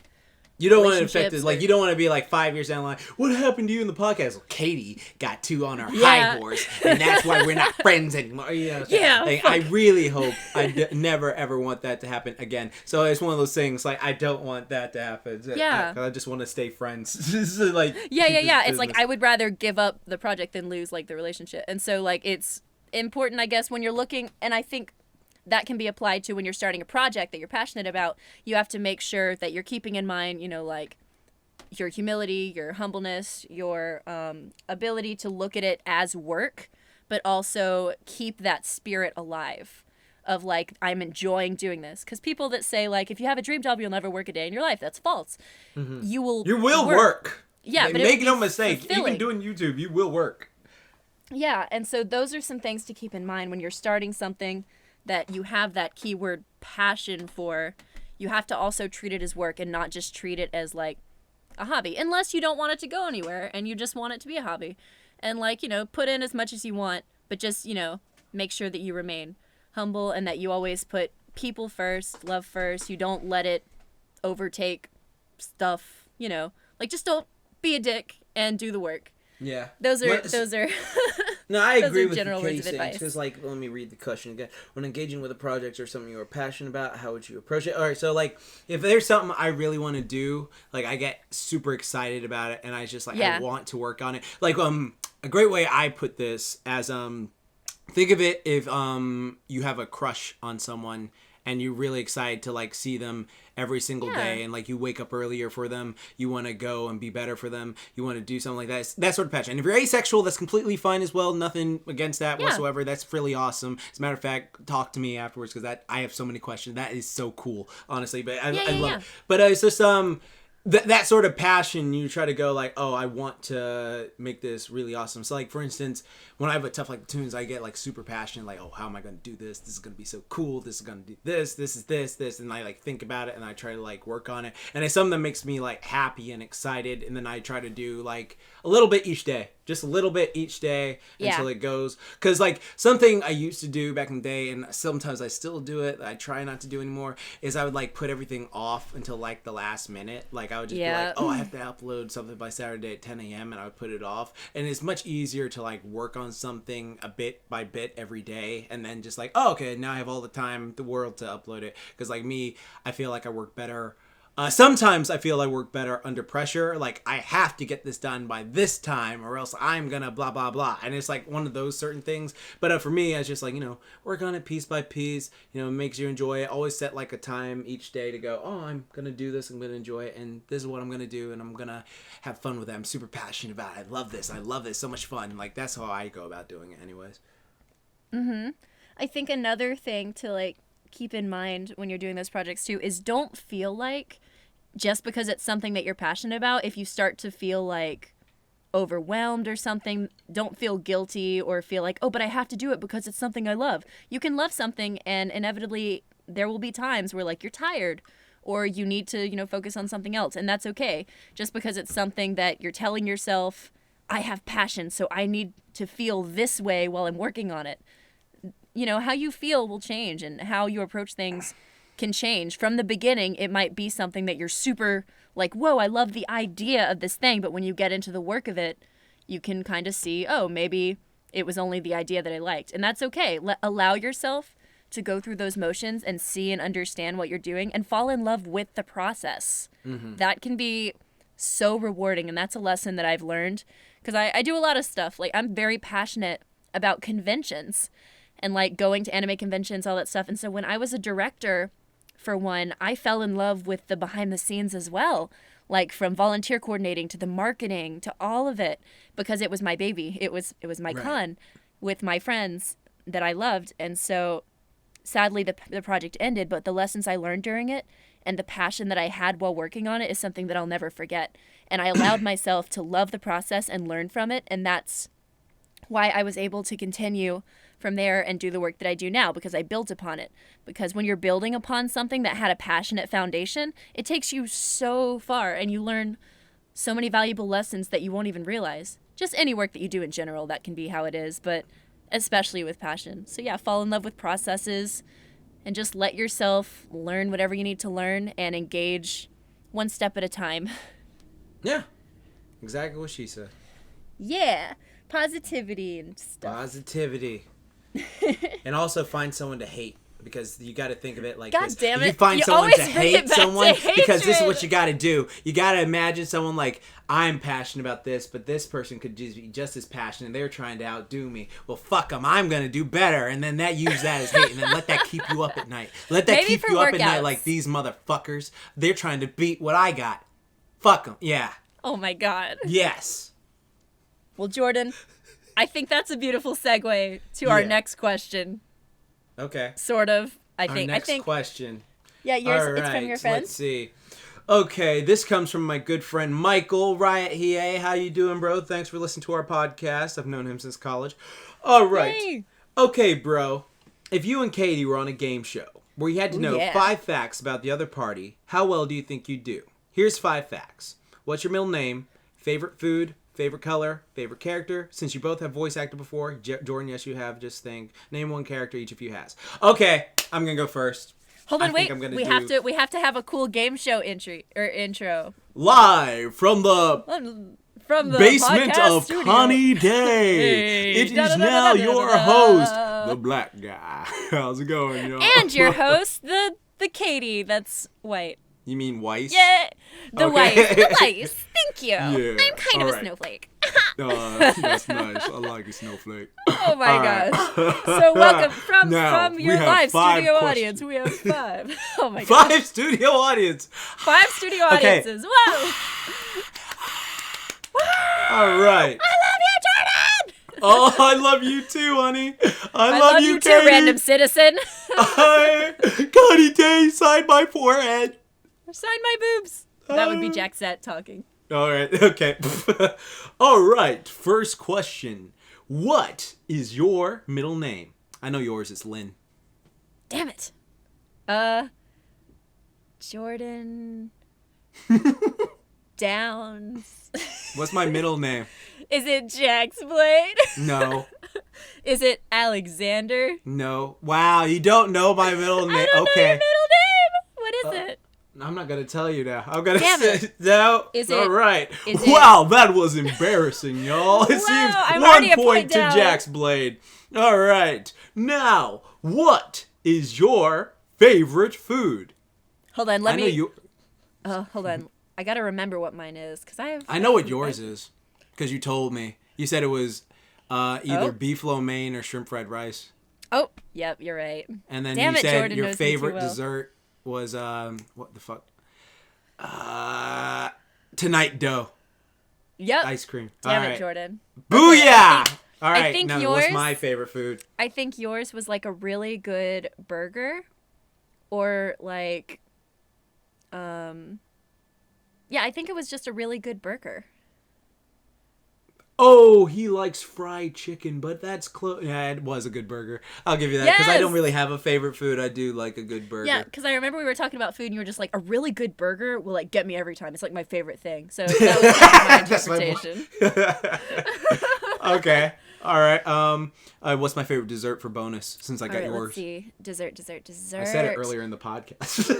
You don't want to affect relationships it. Like, or- you don't want to be like 5 years down the line. What happened to you in the podcast? Well, Katy got 2 on her Yeah. high horse, and that's why we're not friends anymore. Yeah, Like, fuck. I really hope never ever want that to happen again. So it's one of those things. Like, I don't want that to happen. Yeah. I just want to stay friends. So, like, Yeah. keep this It's like business. I would rather give up the project than lose, like, the relationship. And so, like, it's important, I guess, when you're looking, and I think that can be applied to when you're starting a project that you're passionate about. You have to make sure that you're keeping in mind, like, your humility, your humbleness, your ability to look at it as work, but also keep that spirit alive of, like, I'm enjoying doing this. Because people that say, like, if you have a dream job, you'll never work a day in your life, that's false. You will work. Yeah, Like, but it make will no be mistake. fulfilling. Even doing YouTube, you will work. Yeah, and so those are some things to keep in mind when you're starting something that you have that keyword passion for. You have to also treat it as work and not just treat it as, like, a hobby, unless you don't want it to go anywhere and you just want it to be a hobby. And, like, put in as much as you want, but just, make sure that you remain humble and that you always put people first, love first. You don't let it overtake stuff, like, just don't be a dick and do the work. Yeah. Those are No, I those agree are with general Katy words of saying, advice. because, like, let me read the question again. When engaging with a project or something you are passionate about, how would you approach it? All right, so, like, if there's something I really want to do, like, I get super excited about it, and I just, like, Yeah. I want to work on it. Like, a great way I put this as, think of it if, you have a crush on someone, and you're really excited to like see them every single day, and like you wake up earlier for them, you want to go and be better for them, you want to do something like that. It's that sort of passion. And if you're asexual, that's completely fine as well. Nothing against that whatsoever. That's really awesome. As a matter of fact, talk to me afterwards, because that I have so many questions. That is so cool, honestly. But I love it. But it's just that sort of passion, you try to go like, oh, I want to make this really awesome. So like, for instance, when I have a tough like tunes, I get like super passionate, like, oh, how am I going to do this? This is going to be so cool. This is going to do this is this. And I like think about it, and I try to like work on it. And it's something that makes me like happy and excited. And then I try to do like a little bit each day, just a little bit each day until it goes. Cause like something I used to do back in the day, and sometimes I still do it, I try not to do anymore, is I would like put everything off until like the last minute. Like I would just be like, oh, I have to upload something by Saturday at 10 a.m. and I would put it off. And it's much easier to like work on something a bit by bit every day, and then just like, oh, okay, now I have all the time in the world to upload it. Because like me, I feel like I work better. Sometimes I feel I work better under pressure. Like I have to get this done by this time, or else I'm gonna blah blah blah. And it's like one of those certain things. But for me, it's just like, work on it piece by piece. It makes you enjoy it. Always set like a time each day to go, oh, I'm gonna do this. I'm gonna enjoy it, and this is what I'm gonna do, and I'm gonna have fun with it. I'm super passionate about it. I love this. So much fun. Like that's how I go about doing it, anyways. I think another thing to like keep in mind when you're doing those projects too is don't feel like just because it's something that you're passionate about, if you start to feel like overwhelmed or something, don't feel guilty or feel like, oh, but I have to do it because it's something I love. You can love something, and inevitably there will be times where like you're tired or you need to, focus on something else, and that's okay. Just because it's something that you're telling yourself, I have passion, so I need to feel this way while I'm working on it. How you feel will change, and how you approach things can change. From the beginning, it might be something that you're super like, whoa, I love the idea of this thing. But when you get into the work of it, you can kind of see, oh, maybe it was only the idea that I liked. And that's okay. Allow yourself to go through those motions and see and understand what you're doing and fall in love with the process. That can be so rewarding. And that's a lesson that I've learned, because I do a lot of stuff. Like I'm very passionate about conventions and like going to anime conventions, all that stuff. And so when I was a director for one, I fell in love with the behind the scenes as well, like from volunteer coordinating to the marketing to all of it, because it was my baby. It was my con with my friends that I loved. And so sadly the project ended, but the lessons I learned during it and the passion that I had while working on it is something that I'll never forget. And I allowed myself to love the process and learn from it. And that's why I was able to continue from there and do the work that I do now, because I built upon it. Because when you're building upon something that had a passionate foundation, it takes you so far, and you learn so many valuable lessons that you won't even realize. Just any work that you do in general, that can be how it is, but especially with passion. So yeah, fall in love with processes and just let yourself learn whatever you need to learn and engage one step at a time. Yeah, exactly what she said. Yeah, positivity and stuff. Positivity. And also find someone to hate, because you got to think of it like God this. Damn it. You find You someone always to bring it hate back someone, to because this is hatred. what you got to do. You got to imagine someone like, I'm passionate about this, but this person could just be just as passionate. They're trying to outdo me. Well, fuck them. I'm going to do better. And then use that as hate, and then let that keep you up at night. Let that keep you up at night like, these motherfuckers. They're trying to beat what I got. Fuck them. Yeah. Oh my God. Yes. Well, Jordan, I think that's a beautiful segue to our next question. Okay. Sort of. I Our think. next question. Yeah, yours. All right, it's from your friend. Let's see. Okay, this comes from my good friend Michael Riot Hiei. How you doing, bro? Thanks for listening to our podcast. I've known him since college. All right. Yay. Okay, bro. If you and Katy were on a game show where you had to know 5 facts about the other party, how well do you think you'd do? Here's 5 facts. What's your middle name? Favorite food? Favorite color? Favorite character? Since you both have voice acted before, Jordan, yes, you have. Just think. Name one character each of you has. Okay, I'm gonna go first. Hold on, wait. We have to have a cool game show intro. Live from the basement of KaniDay. It is now your host, the black guy. How's it going, y'all? And your host, the Katy that's white. You mean Weiss? Yeah, the Weiss. Thank you. Yeah. I'm kind of a snowflake. That's nice. I like it, Snowflake. Oh my All right. gosh. So welcome from we your have live 5 studio questions. audience. We have 5. Oh my gosh. 5 studio audience. 5 studio Okay. audiences. Whoa. All right. I love you, Jordan. Oh, I love you too, honey. I love you too, Katy. random citizen. KaniDay, sign my forehead. Sign my boobs. That would be Jaxette talking. All right. Okay. All right. First question. What is your middle name? I know yours is Lynn. Damn it. Jordan Downs. What's my middle name? Is it JaxBlade? No. Is it Alexander? No. Wow, you don't know my middle name. I don't know Okay. your middle name. What is it? I'm not gonna tell you now. I'm gonna Damn say it. no. Is it- All right. is it- Wow, that was embarrassing, y'all. It Wow, seems I'm 1 already a point point to down. JaxBlade. All right. Now, what is your favorite food? Hold on, I know you. hold on. I gotta remember what mine is, because I know what yours is, because you told me. You said it was either Oh. beef lo mein or shrimp fried rice. Oh, yep, you're right. And then Damn you it, said Jordan your knows me too favorite well. dessert was what the fuck? Tonight dough Yep. ice cream. Damn All it, right. Jordan. Booyah! Okay, I All right. think now, yours- what's my favorite food? I think yours was like a really good burger, or like, yeah, I think it was just a really good burger. Oh, he likes fried chicken, but that's close. Yeah, it was a good burger. I'll give you that because I Yes! don't really have a favorite food. I do like a good burger. Yeah, because I remember we were talking about food, and you were just like, a really good burger will like get me every time. It's like my favorite thing. So that was kind of my That's my interpretation. Okay. All right. What's my favorite dessert for bonus? Since I All got right, yours. let's see. Dessert. I said it earlier in the podcast.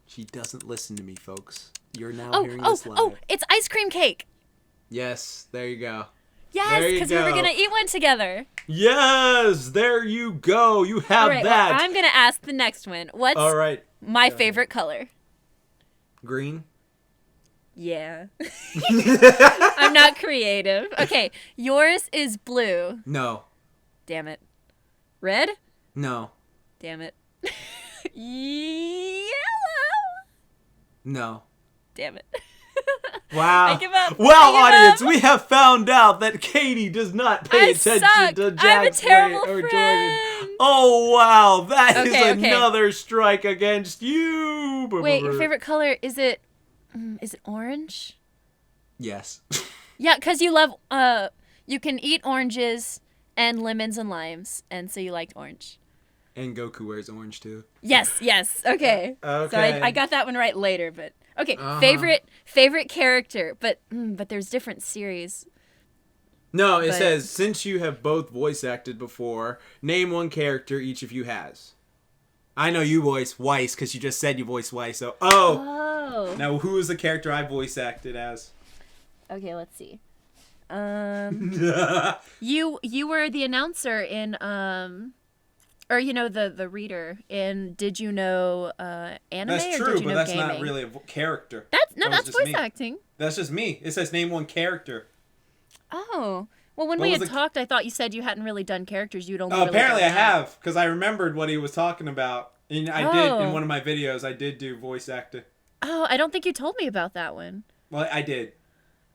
She doesn't listen to me, folks. You're now hearing this live. It's ice cream cake. Yes, there you go. Yes, There you because we were go. gonna eat one together. Yes, there you go. You have All right, that. well, I'm gonna ask the next one. What's All right. my favorite color? Green. Yeah. I'm not creative. Okay, yours is blue. No. Damn it. Red? No. Damn it. Yellow. No. Damn it. Wow. I give up. Well, I give audience, up. we have found out that Katy does not pay I attention suck. to I'm a JaxBlade terrible or Jordan. friend. Oh, wow. That is Okay, okay. another strike against you. Wait, your favorite color, is it orange? Yes. Yeah, because you love, you can eat oranges and lemons and limes, and so you liked orange. And Goku wears orange, too. Yes, okay. Okay. So I got that one right later, but okay. Uh-huh. Favorite character, but there's different series. No, it But- says, since you have both voice acted before, name one character each of you has. I know you voice Weiss, because you just said you voice Weiss, so... Oh. Now, who is the character I voice acted as? Okay, let's see. You were the announcer in or the reader in Did You Know Anime That's or true, Did You but Know that's Gaming? not really a character. That's That was that's just voice me. acting. That's just me. It says name one character. Oh. Well, when What we was had the- talked, I thought you said you hadn't really done characters. You'd only Oh, really apparently I done that. have, because I remembered what he was talking about. And I did, in Oh. one of my videos, I did do voice acting. Oh, I don't think you told me about that one. Well, I did.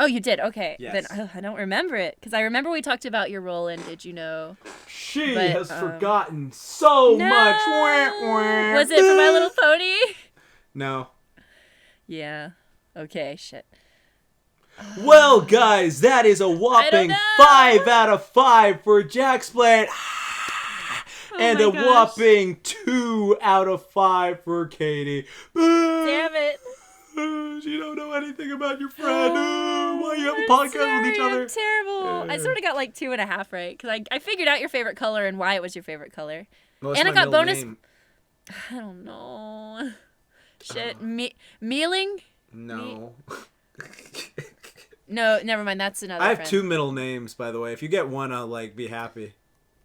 Oh, you did? Okay. Yes. Then I don't remember it. Because I remember we talked about your role in Did You Know... She But, has forgotten so No! much. Wah, wah. Was it for My Little Pony? No. Yeah. Okay, shit. Well, guys, that is a whopping know. 5 out of 5 for JaxBlade. And my a gosh. whopping 2 out of 5 for Katy. Damn it. You don't know anything about your friend. Why you have a podcast with each other? I'm terrible. I sort of got like 2.5 right because I figured out your favorite color and why it was your favorite color. What's And I my got middle bonus- name? I don't know. Shit. Mealing? No. No, never mind. That's another I have friend. 2 middle names, by the way. If you get one, I'll be happy.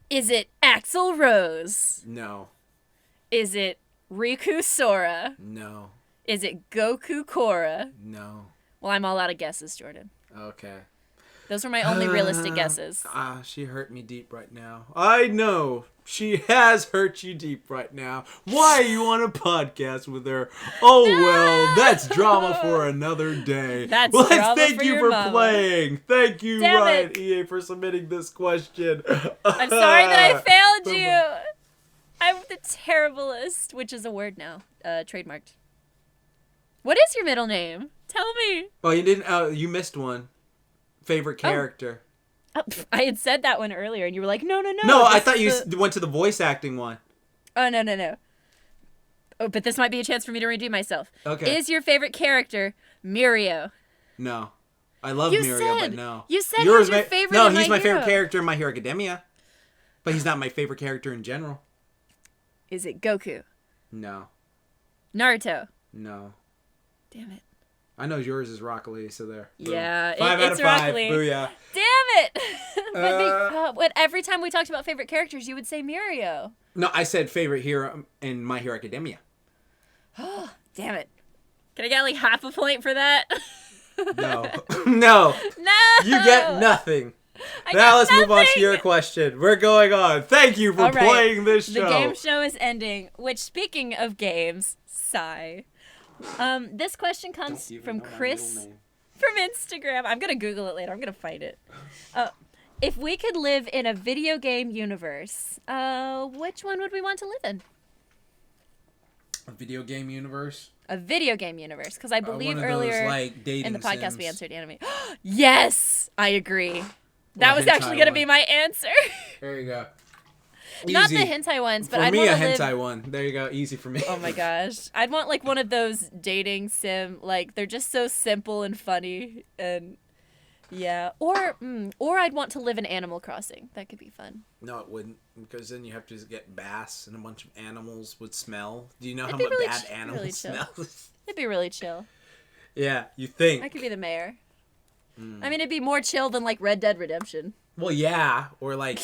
Is it Axl Rose? No. Is it Riku Sora? No. Is it Goku Korra? No. Well, I'm all out of guesses, Jordan. Okay. Those were my only realistic guesses. She hurt me deep right now. I know. She has hurt you deep right now. Why you on a podcast with her? Oh, no! Well, that's drama for another day. That's well, drama thank for you your for mama. playing. Thank you, Damn Ryan it. EA, for submitting this question. I'm sorry that I failed you. I'm the terriblest, which is a word now, trademarked. What is your middle name? Tell me. Oh, you didn't. You missed one. Favorite character. Oh, I had said that one earlier, and you were like, no. No, I thought you went to the voice acting one. Oh, no. Oh, but this might be a chance for me to redeem myself. Okay. Is your favorite character Mirio? No. I love You Mirio, said- but no. you said he was your favorite No, in he's My my favorite Hero. character in My Hero Academia. But he's not my favorite character in general. Is it Goku? No. Naruto? No. Damn it. I know yours is Rock Lee, so there. Boom. Yeah, 5 out it's of 5. Rock Lee. Booyah. Damn it! But every time we talked about favorite characters, you would say Mirio. No, I said favorite hero in My Hero Academia. Damn it. Can I get like half a point for that? No. No. No! You get nothing. I Now got let's move on to nothing! your question. We're going on. Thank you for All right. playing this show. The game show is ending, which, speaking of games, sigh. This question comes from Chris from Instagram. I'm going to Google it later. I'm going to find it. If we could live in a video game universe, which one would we want to live in? A video game universe? A video game universe, because I believe one of earlier those, like, dating in the podcast sims. we answered anime. Yes! I agree. That Or was actually hentai going to one. be my answer. There you go. Not the Easy. hentai ones, but For I'd me, want a to live... hentai one. There you go. Easy for me. Oh my gosh. I'd want like one of those dating sim, like they're just so simple and funny and yeah. Or I'd want to live in Animal Crossing. That could be fun. No, it wouldn't, because then you have to get bass and a bunch of animals would smell. Do you know It'd how be much really bad ch- animals really chill. smell? It'd be really chill. Yeah, you think. I could be the mayor. I mean, it'd be more chill than like Red Dead Redemption. Well, yeah, or like,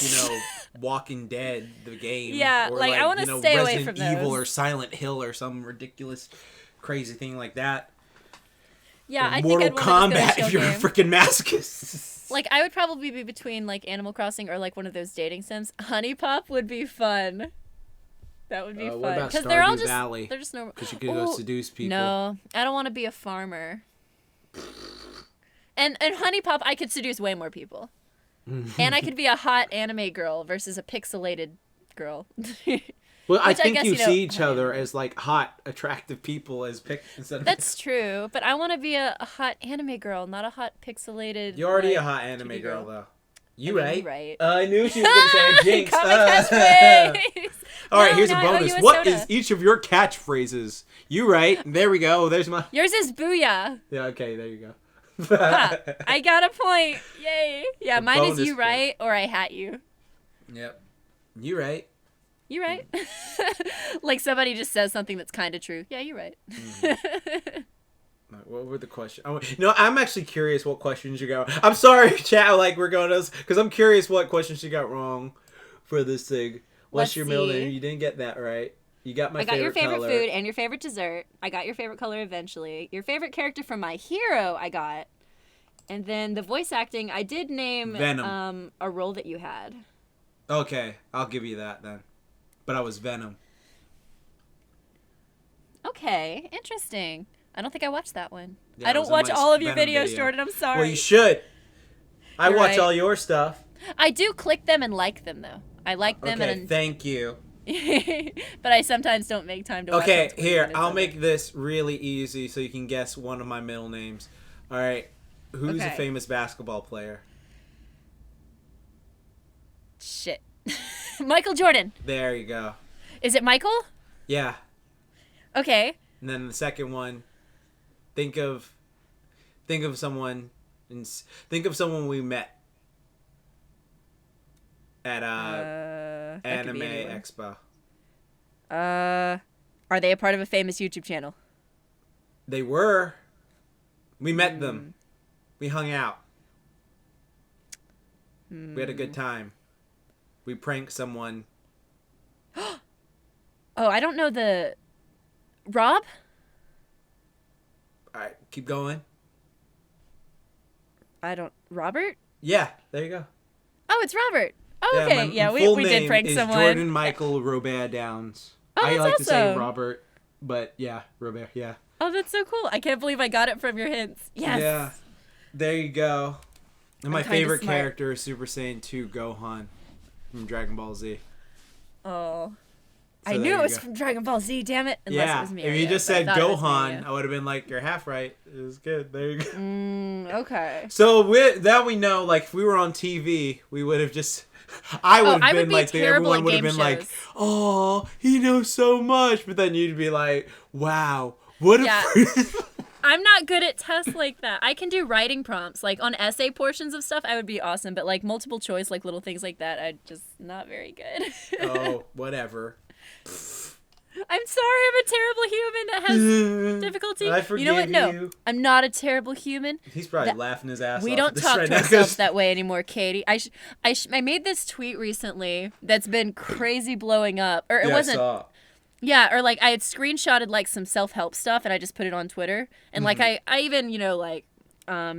Walking Dead, the game. Yeah, or like, I wanna stay away Resident from Evil those. or Silent Hill or some ridiculous, crazy thing like that. Yeah, Or I Mortal think I'd want to Kombat go if you're a game. freaking masochist. Like I would probably be between like Animal Crossing or like one of those dating sims. Honey Pop would be fun. That would be fun. What about they're all Stardew just Valley? they're just normal. Because you could go seduce people. No, I don't want to be a farmer. And Honey Pop, I could seduce way more people. And I could be a hot anime girl versus a pixelated girl. Well, I Which I think guess, you you know, see each other as like hot, attractive people as instead of. That's true, but I want to be a hot anime girl, not a hot pixelated. You're already like, a hot anime TV girl, though. I mean, Right? you right. I knew she was going to say a jinx. Come and catch me. All right, No, here's no, a I owe bonus. you a What soda. is each of your catchphrases? You right. There we go. There's my. Yours is booyah. Yeah, okay, there you go. Huh, I got a point. Yay. Yeah, A mine is bonus you point. right or I hat you. Yep. You right. You right. Like somebody just says something that's kind of true. Yeah, you're right. What were the questions? Oh, no, I'm actually curious what questions you got. I'm sorry, chat. Like we're going to, because I'm curious what questions you got wrong for this thing. What's Let's your middle see. name? You didn't get that right. You got my I got your favorite color. food and your favorite dessert. I got your favorite color eventually. Your favorite character from My Hero I got. And then the voice acting, I did name Venom. a role that you had. Okay, I'll give you that then. But I was Venom. Okay, interesting. I don't think I watched that one. Yeah, I it don't was in watch my all of your Venom videos, video. Jordan. I'm sorry. Well, you should. I You're watch right. all your stuff. I do click them and like them though. I like them Okay, thank you. but I sometimes don't make time to watch Okay, all 20 here, minutes I'll of make it. this really easy so you can guess one of my middle names. All right, who's a Okay. famous basketball player? Shit. Michael Jordan. There you go. Is it Michael? Yeah. Okay. And then the second one, think of someone we met at that could Anime be anyone. Expo. Are they a part of a famous YouTube channel? They were. We met them. We hung out. We had a good time. We pranked someone. Oh, I don't know the... Rob? All right, keep going. Robert? Yeah, there you go. Oh, it's Robert. Oh, okay. My we full did name prank is someone. Jordan Michael Robert Downs. Oh, I that's like to say awesome. Robert, but yeah, Robert, yeah. Oh, that's so cool. I can't believe I got it from your hints. Yes. Yeah, there you go. And my I'm kinda favorite smart. character is Super Saiyan 2 Gohan from Dragon Ball Z. Oh. So I there knew you it was go. from Dragon Ball Z, damn it. Unless it was If Miria, you just but I said thought it was Gohan, Miria. I would have been like, you're half right. It was good. There you go. Okay. So now we know, like, if we were on TV, we would have just... I would have been be like, terrible everyone at would have game been like, shows. oh, he knows so much. But then you'd be like, wow, what Yeah. a... I'm not good at tests like that. I can do writing prompts. Like, on essay portions of stuff, I would be awesome. But, like, multiple choice, like, little things like that, I'm just not very good. Oh, whatever. I'm sorry, I'm a terrible human that has difficulty. I forgive you know what? No, you. I'm not a terrible human. He's probably laughing his ass off. We at don't this talk right to now, ourselves 'cause- that way anymore, Katy. I made this tweet recently that's been crazy blowing up. Or it Yeah, wasn't. I saw. Yeah, or like I had screenshotted like some self-help stuff and I just put it on Twitter. And like I even,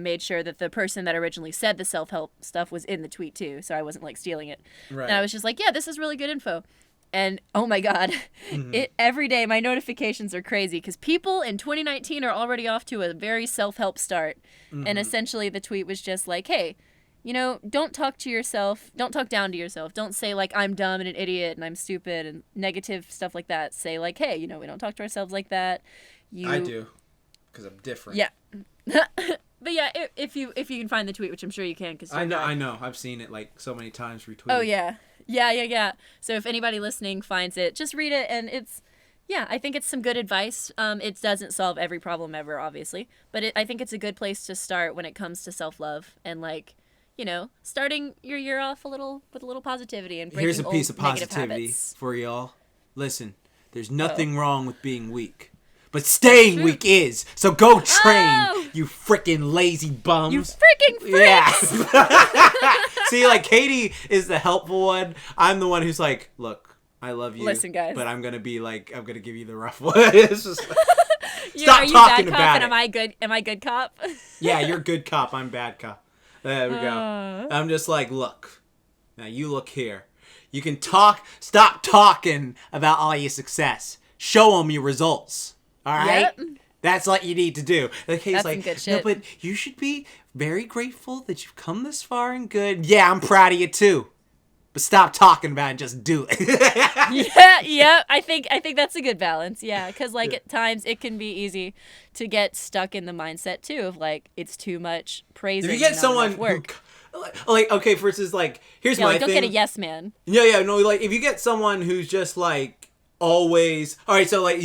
made sure that the person that originally said the self-help stuff was in the tweet too, so I wasn't like stealing it. Right. And I was just like, yeah, this is really good info. And oh my god, every day my notifications are crazy because people in 2019 are already off to a very self-help start. And essentially the tweet was just like, hey, don't talk to yourself. Don't talk down to yourself. Don't say like I'm dumb and an idiot and I'm stupid and negative stuff like that. Say like, hey, we don't talk to ourselves like that. I do, because I'm different. Yeah. But yeah, if you can find the tweet, which I'm sure you can, because I know. I've seen it like so many times retweeted. Oh yeah. Yeah. So if anybody listening finds it, just read it, and I think it's some good advice. It doesn't solve every problem ever, obviously, but I think it's a good place to start when it comes to self-love and starting your year off with a little positivity and breaking Here's a piece of old negative positivity habits. for y'all. Listen, there's nothing wrong with being weak. But staying weak is. So go train, you freaking lazy bums. You freaking freaks! Yeah. See, like, Katy is the helpful one. I'm the one who's like, look, I love you. Listen, guys. But I'm going to give you the rough one. It's just like, stop Are you talking bad cop about and it. am I good cop? Yeah, you're good cop. I'm bad cop. There we go. I'm just like, look. Now you look here. You can stop talking about all your success. Show them your results. All right? Yep. That's what you need to do. Like, he's That's like, some good no, shit. but you should be very grateful that you've come this far and good. Yeah, I'm proud of you too. But stop talking about it and just do it. Yeah. I think that's a good balance. Yeah, because at times it can be easy to get stuck in the mindset too of like it's too much praising. If you get and not someone enough work. like, okay, for instance, like, here's my don't thing. get a yes man. Yeah, no, like, if you get someone who's just like always all right, so like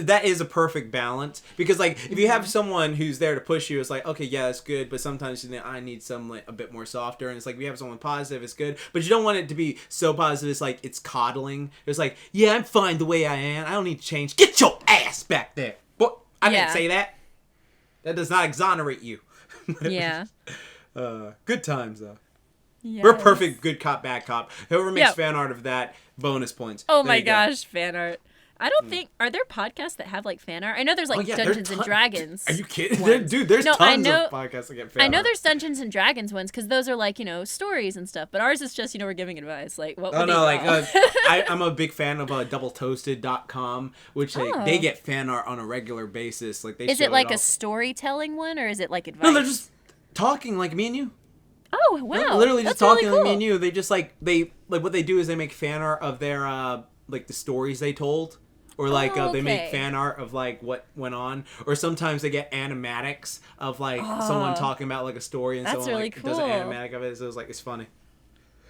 that is a perfect balance, because like if you have someone who's there to push you, it's like, okay, yeah, it's good, but sometimes I need some like a bit more softer, and it's like if you have someone positive, it's good, but you don't want it to be so positive it's like it's coddling. It's like, yeah, I'm fine the way I am, I don't need to change. Get your ass back there. What? I didn't say that. That does not exonerate you. Yeah. Good times though. Yes. We're perfect good cop, bad cop. Whoever makes fan art of that, bonus points. Oh There my you go. gosh, fan art. I don't think are there podcasts that have like fan art? I know there's like Dungeons and Dragons. Are you kidding? ones. Dude, there's tons of podcasts that get fan I know art. there's Dungeons and Dragons ones because those are like, stories and stuff. But ours is just, we're giving advice. Like, what would they draw? I'm a big fan of doubletoasted.com, which they get fan art on a regular basis. Like, they Is show it like all. a storytelling one or is it like advice? No, they're just talking like me and you. Oh, wow. They're literally just That's talking really like me cool. and you. They just what they do is they make fan art of their like the stories they told. Or like they make fan art of like what went on, or sometimes they get animatics of like someone talking about like a story and That's someone really like does an cool. animatic of it. So it's funny.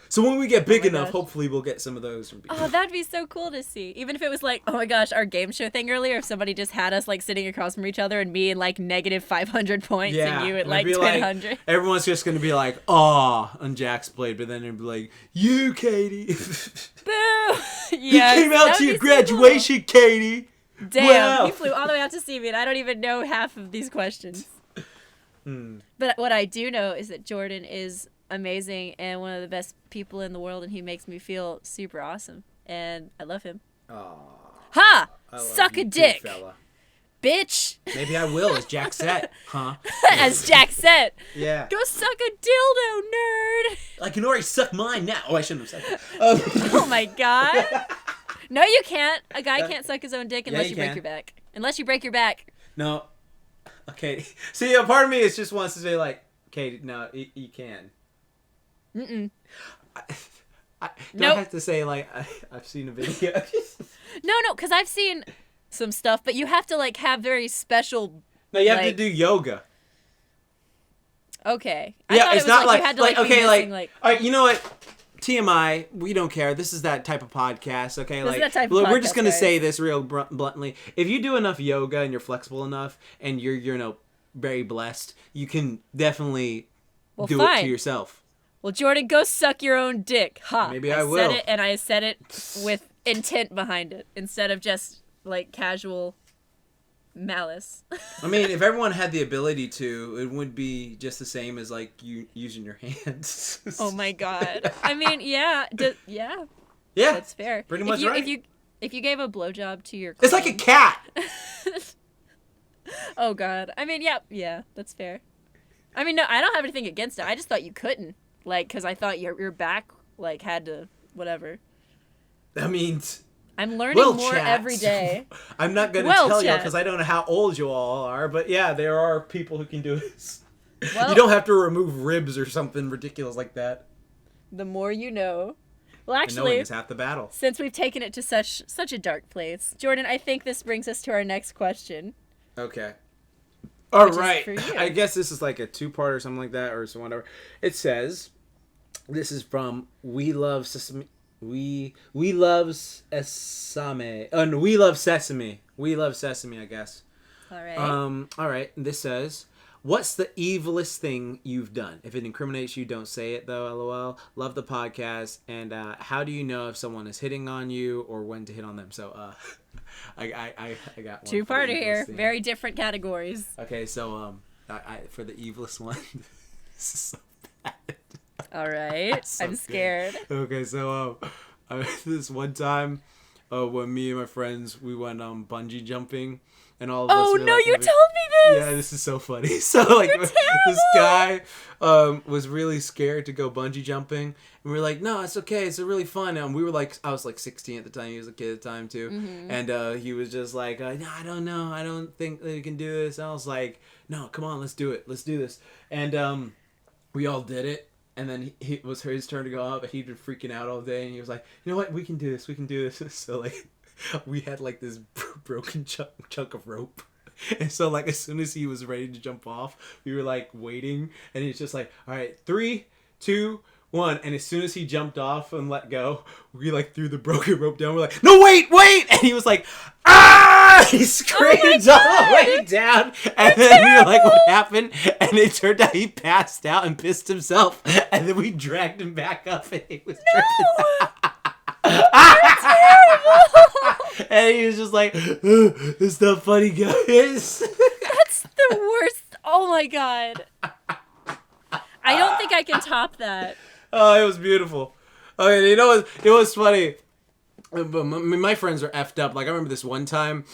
So when we get big my enough, gosh. hopefully we'll get some of those from people. Oh, that'd be so cool to see. Even if it was like, oh my gosh, our game show thing earlier, if somebody just had us like sitting across from each other and me in like negative 500 points and you at it'd like be 1,000. Everyone's just gonna be like, "Aw," on JaxBlade, but then it'd be like, "You, Katy, Boo! you Yeah, came out to your graduation, Katy." Damn, Wow. he flew all the way out to see me, and I don't even know half of these questions. But what I do know is that Jordan is amazing and one of the best people in the world, and he makes me feel super awesome, and I love him. Aw, Ha! I love Suck you a too, dick, fella. bitch! Maybe I will as Jack said, huh? As Jack said. Yeah. Go suck a dildo, nerd. I can already suck mine now. Oh, I shouldn't have said that. Oh my god. No, you can't. A guy can't suck his own dick unless you break your back. Unless you break your back. No. Okay. See, a part of me is just wants to say, like, Katie, no, you can. Mm-mm. I have to say, like, I've seen a video. No, because I've seen some stuff, but you have to, like, have very special... No, you have to do yoga. Okay. Yeah, it's not like, you had to, like okay, missing, like, all right, you know what? TMI, we don't care. This is that type of podcast, okay? This like, is that type of we're podcast, just gonna guys. say this real bluntly. If you do enough yoga and you're flexible enough, and you're very blessed, you can definitely do it to yourself. Well, Jordan, go suck your own dick. Ha. Maybe I will. Said it, and I said it with intent behind it instead of just like casual malice. I mean, if everyone had the ability to, it would be just the same as like you using your hands. Oh my god. I mean, yeah. Yeah. Yeah. That's fair. Pretty much right. If you gave a blowjob to your It's like a cat. Oh god. I mean, yeah, that's fair. I mean, no, I don't have anything against it. I just thought you couldn't. Like, because I thought your back, like, had to, whatever. I mean... I'm learning more every day. I'm not going to tell you because I don't know how old you all are, but yeah, there are people who can do this. Well, you don't have to remove ribs or something ridiculous like that. The more you know. Well, actually, knowing is half the battle. Since we've taken it to such a dark place, Jordan, I think this brings us to our next question. Okay. All right. I guess this is like a two-part or something like that, or some whatever. It says, this is from We Love Sesame. We love Sesame. We love Sesame. We love Sesame, I guess. All right. All right. This says, what's the evilest thing you've done? If it incriminates you, don't say it though. LOL. Love the podcast. And how do you know if someone is hitting on you or when to hit on them? So I got one. Two-parter here. Very different categories. Okay, so for the evilest one, this is so bad. All right. I'm scared. Okay, so this one time when me and my friends, we went bungee jumping, and all of us were no, like, you told me this! Yeah, this is so funny. So like this guy was really scared to go bungee jumping, and we were like, no, it's okay, it's really fun. And we were like, I was like 16 at the time, he was a kid at the time too, and he was just like, no, I don't know, I don't think that we can do this. And I was like, no, come on, let's do it, let's do this. And we all did it. And then it was his turn to go up, and he'd been freaking out all day, and he was like, you know what, we can do this, we can do this. So, like, we had, like, this broken chunk of rope. And so, like, as soon as he was ready to jump off, we were, like, waiting, and he's just like, all right, 3, 2, 1. And as soon as he jumped off and let go, we, like, threw the broken rope down. We're like, no, wait! And he was like, ah! He screamed all the way down. And then we were like, what happened? And it turned out he passed out and pissed himself. And then we dragged him back up, and he was and he was just like, it's not funny, guys. That's the worst. Oh, my God. I don't think I can top that. Oh, it was beautiful. Okay, you know what? It was funny. But my friends are effed up. Like I remember this one time,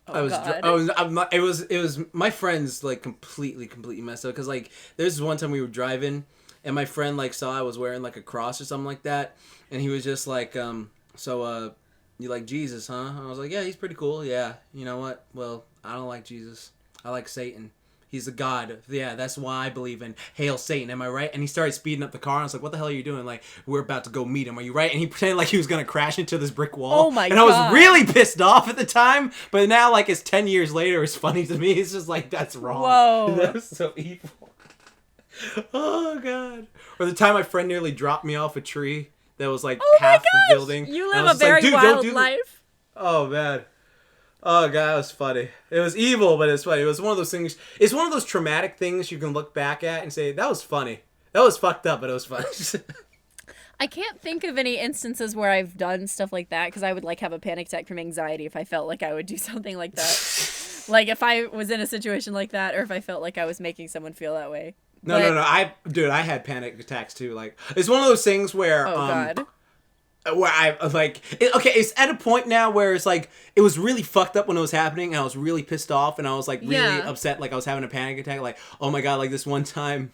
it was my friends like completely messed up because like there's this one time we were driving and my friend like saw I was wearing like a cross or something like that, and he was just like, so you like Jesus, huh? I was like, yeah, he's pretty cool. Yeah, you know what? Well, I don't like Jesus. I like Satan. He's a god. Yeah, that's why I believe in Hail Satan. Am I right? And he started speeding up the car. And I was like, what the hell are you doing? Like, we're about to go meet him. Are you right? And he pretended like he was going to crash into this brick wall. Oh, my God. And I was really pissed off at the time. But now, like, it's 10 years later. It's funny to me. It's just like, that's wrong. Whoa. That was so evil. Oh, God. Or the time my friend nearly dropped me off a tree that was, like, half the building. You live a very wild life. Oh, man. Oh, God, it was funny. It was evil, but it's funny. It was one of those things. It's one of those traumatic things you can look back at and say, that was funny. That was fucked up, but it was funny. I can't think of any instances where I've done stuff like that because I would, like, have a panic attack from anxiety if I felt like I would do something like that. Like, if I was in a situation like that or if I felt like I was making someone feel that way. No. I had panic attacks, too. Like, it's one of those things where... Oh, God. where I like okay, it's at a point now where it's like it was really fucked up when it was happening, and I was really pissed off, and I was like really upset, like I was having a panic attack, like oh my god, like this one time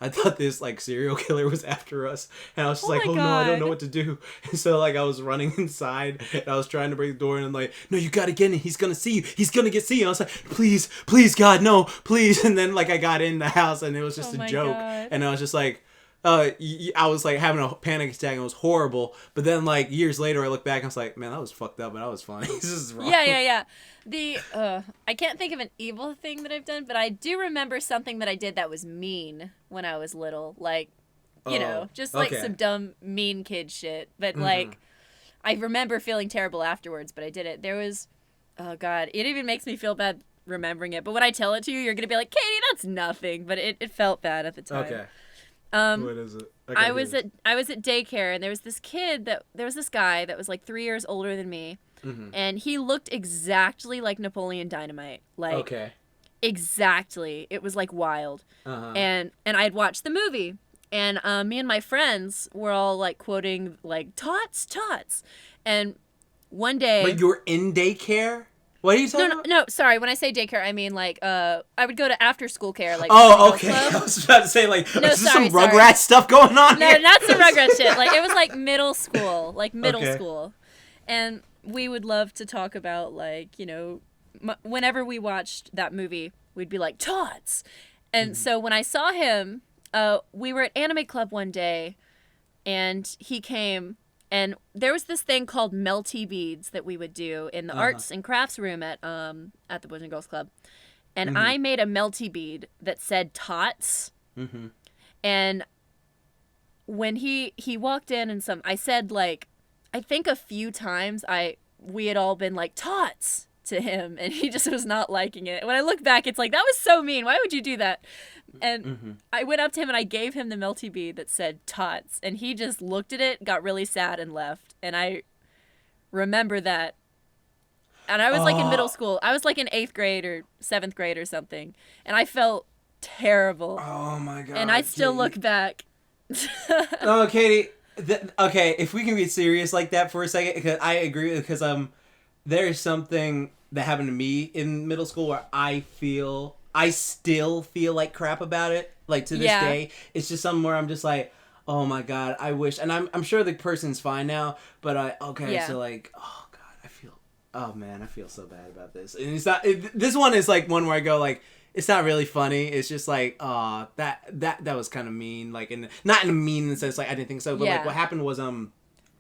I thought this like serial killer was after us, and I was just like, oh no, I don't know what to do. And so like I was running inside, and I was trying to break the door, and I'm like, no, you gotta get in. He's gonna see you. He's gonna see you. And I was like, please, God, no, please. And then like I got in the house, and it was just a joke, and I was just like. I was like having a panic attack and it was horrible, but then like years later I look back and I was like, man, that was fucked up, but that was funny. This is wrong. Yeah. I can't think of an evil thing that I've done, but I do remember something that I did that was mean when I was little, like you know, just like some dumb mean kid shit, but like I remember feeling terrible afterwards, but I did it. There was, oh god, it even makes me feel bad remembering it, but when I tell it to you, you're gonna be like, Katie, that's nothing, but it felt bad at the time. Okay. What is it? I was at daycare, and there was this guy that was like 3 years older than me, and he looked exactly like Napoleon Dynamite, like exactly. It was like wild, and I had watched the movie, and me and my friends were all like quoting like tots, and one day. But you were in daycare. What are you talking about? No, sorry. When I say daycare, I mean like I would go to after school care. Like okay. I was about to say like is there some Rugrats stuff going on here? No, not some Rugrats shit. Like it was like middle school, school, and we would love to talk about like you know whenever we watched that movie, we'd be like tots, and so when I saw him, we were at Anime Club one day, and he came. And there was this thing called melty beads that we would do in the arts and crafts room at the Boys and Girls Club. And I made a melty bead that said tots. And when he walked in and I said like, I think a few times we had all been like tots to him, and he just was not liking it. When I look back, it's like, that was so mean. Why would you do that? And I went up to him and I gave him the melty bead that said tots, and he just looked at it, got really sad, and left. And I remember that. And I was like in middle school. I was like in 8th grade or 7th grade or something. And I felt terrible. Oh my god. And I still look back. Oh, Katie. Okay, if we can be serious like that for a second, because I agree, because there is something that happened to me in middle school where I still feel like crap about it. Like to this day, it's just something where I'm just like, oh my god, I wish. And I'm sure the person's fine now, but so like, oh god, I feel so bad about this. And it's not. This one is like one where I go like, it's not really funny. It's just like, that was kind of mean. Like, not in a mean sense. Like I didn't think so, but like what happened was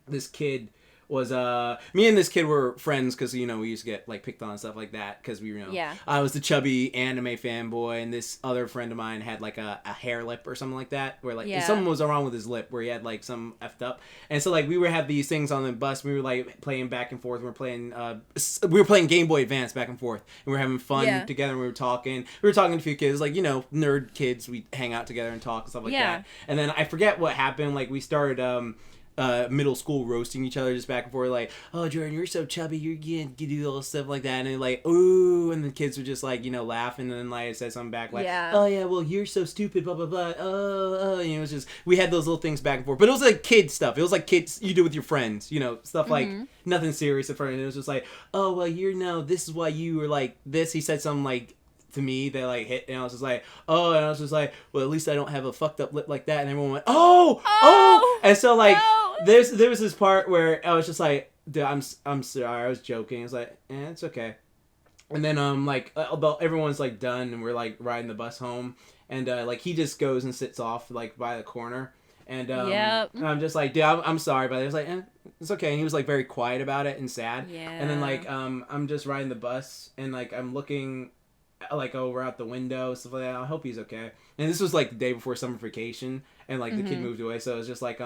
this kid. Me and this kid were friends because, you know, we used to get, like, picked on and stuff like that because we, you know, I was the chubby anime fanboy, and this other friend of mine had, like, a hair lip or something like that, where, like, something was wrong with his lip, where he had, like, some effed up, and so, like, we would have these things on the bus, we were, like, playing back and forth, we were playing Game Boy Advance back and forth, and we were having fun together, and we were talking to a few kids, like, you know, nerd kids, we hang out together and talk and stuff like that, and then I forget what happened, like, we started, middle school roasting each other just back and forth, like, oh Jordan, you're so chubby, you do all stuff like that, and then like, ooh, and the kids would just like, you know, laugh, and then like I said something back like, oh yeah, well you're so stupid, blah blah blah, and it was just, we had those little things back and forth, but it was like kid stuff, it was like kids you do with your friends, you know, stuff like nothing serious at first, and it was just like, oh well, this is why you were like this. He said something like to me that like hit, and I was just like, oh, and I was just like, well, at least I don't have a fucked up lip like that, and everyone went, oh, and so like there was this part where I was just like, dude, I'm sorry, I was joking. It's like, it's okay. And then like everyone's like done, and we're like riding the bus home, and like he just goes and sits off like by the corner, and I'm just like, dude, I'm sorry, but I was like, it's okay. And he was like very quiet about it and sad. And then like I'm just riding the bus, and like I'm looking like over out the window, stuff like that. I hope he's okay. And this was like the day before summer vacation, and like the kid moved away, so it was just like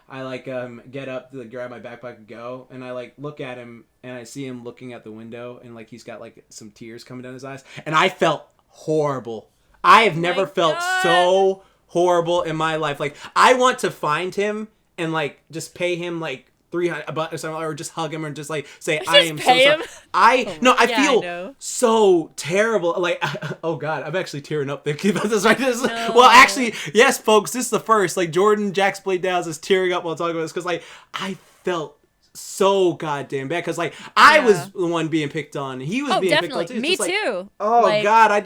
I like get up to grab my backpack and go, and I like look at him, and I see him looking out the window, and like he's got like some tears coming down his eyes, and I felt horrible. I have never felt so horrible in my life. Like I want to find him and like just pay him like $300 or something, or just hug him, or just like say I am so sorry. I feel so terrible. Like, oh god, I'm actually tearing up thinking about this right now. Well, actually, yes, folks, this is the first. Like Jordan JaxBlade Downs is tearing up while talking about this, because like I felt so goddamn bad because like I was the one being picked on. He was being picked on too. Me like, too. Oh like, God, I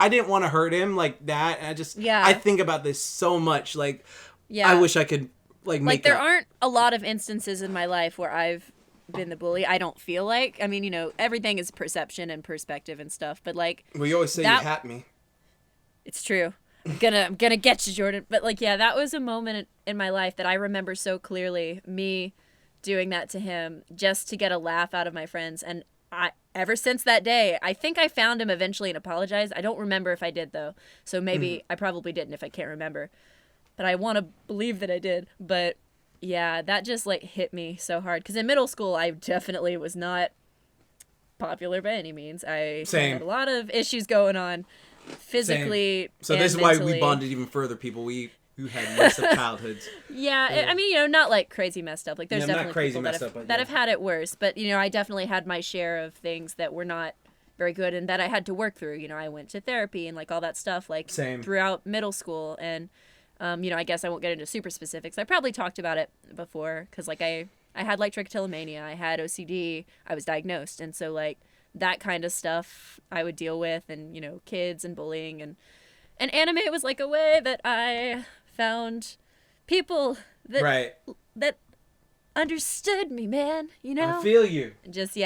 didn't want to hurt him like that. And I think about this so much. Like, I wish I could make there aren't a lot of instances in my life where I've been the bully. I don't feel like. I mean, everything is perception and perspective and stuff. But like, well, you always say you hat me. It's true. I'm gonna get you, Jordan. But like, yeah, that was a moment in my life that I remember so clearly. Me doing that to him just to get a laugh out of my friends, and ever since that day, I think I found him eventually and apologized. I don't remember if I did though, so maybe I probably didn't if I can't remember. But I want to believe that I did. But yeah, that just like hit me so hard because in middle school I definitely was not popular by any means. I had a lot of issues going on physically. So this is why we bonded even further. People who had messed up childhoods. Yeah, I mean, not like crazy messed up. Like there's definitely not crazy people that have had it worse. But I definitely had my share of things that were not very good and that I had to work through. I went to therapy and like all that stuff like throughout middle school. And I guess I won't get into super specifics. I probably talked about it before because like I had like trichotillomania, I had OCD, I was diagnosed, and so like that kind of stuff I would deal with, and kids and bullying and anime was like a way that I found people that understood me, man. I feel you. Just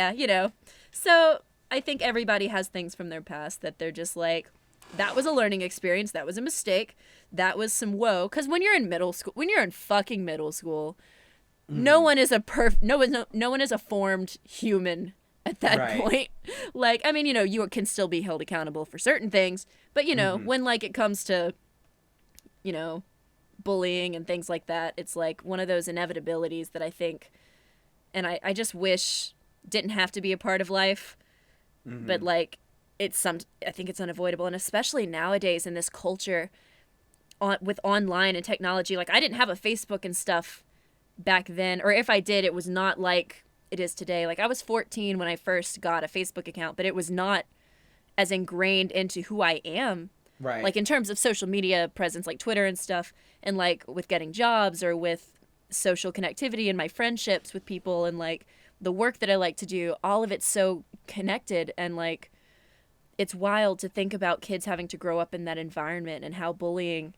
So I think everybody has things from their past that they're just like, that was a learning experience, that was a mistake, that was some woe. Because when you're in middle school, when you're in fucking middle school, no one is a formed human at that point. Like, I mean, you can still be held accountable for certain things, but when like it comes to, bullying and things like that, it's like one of those inevitabilities that I think, and I just wish didn't have to be a part of life, but like I think it's unavoidable, and especially nowadays in this culture with online and technology. Like I didn't have a Facebook and stuff back then, or if I did, it was not like it is today. Like I was 14 when I first got a Facebook account, but it was not as ingrained into who I am. Right. Like in terms of social media presence, like Twitter and stuff, and like with getting jobs or with social connectivity and my friendships with people and like the work that I like to do, all of it's so connected. And like, it's wild to think about kids having to grow up in that environment and how bullying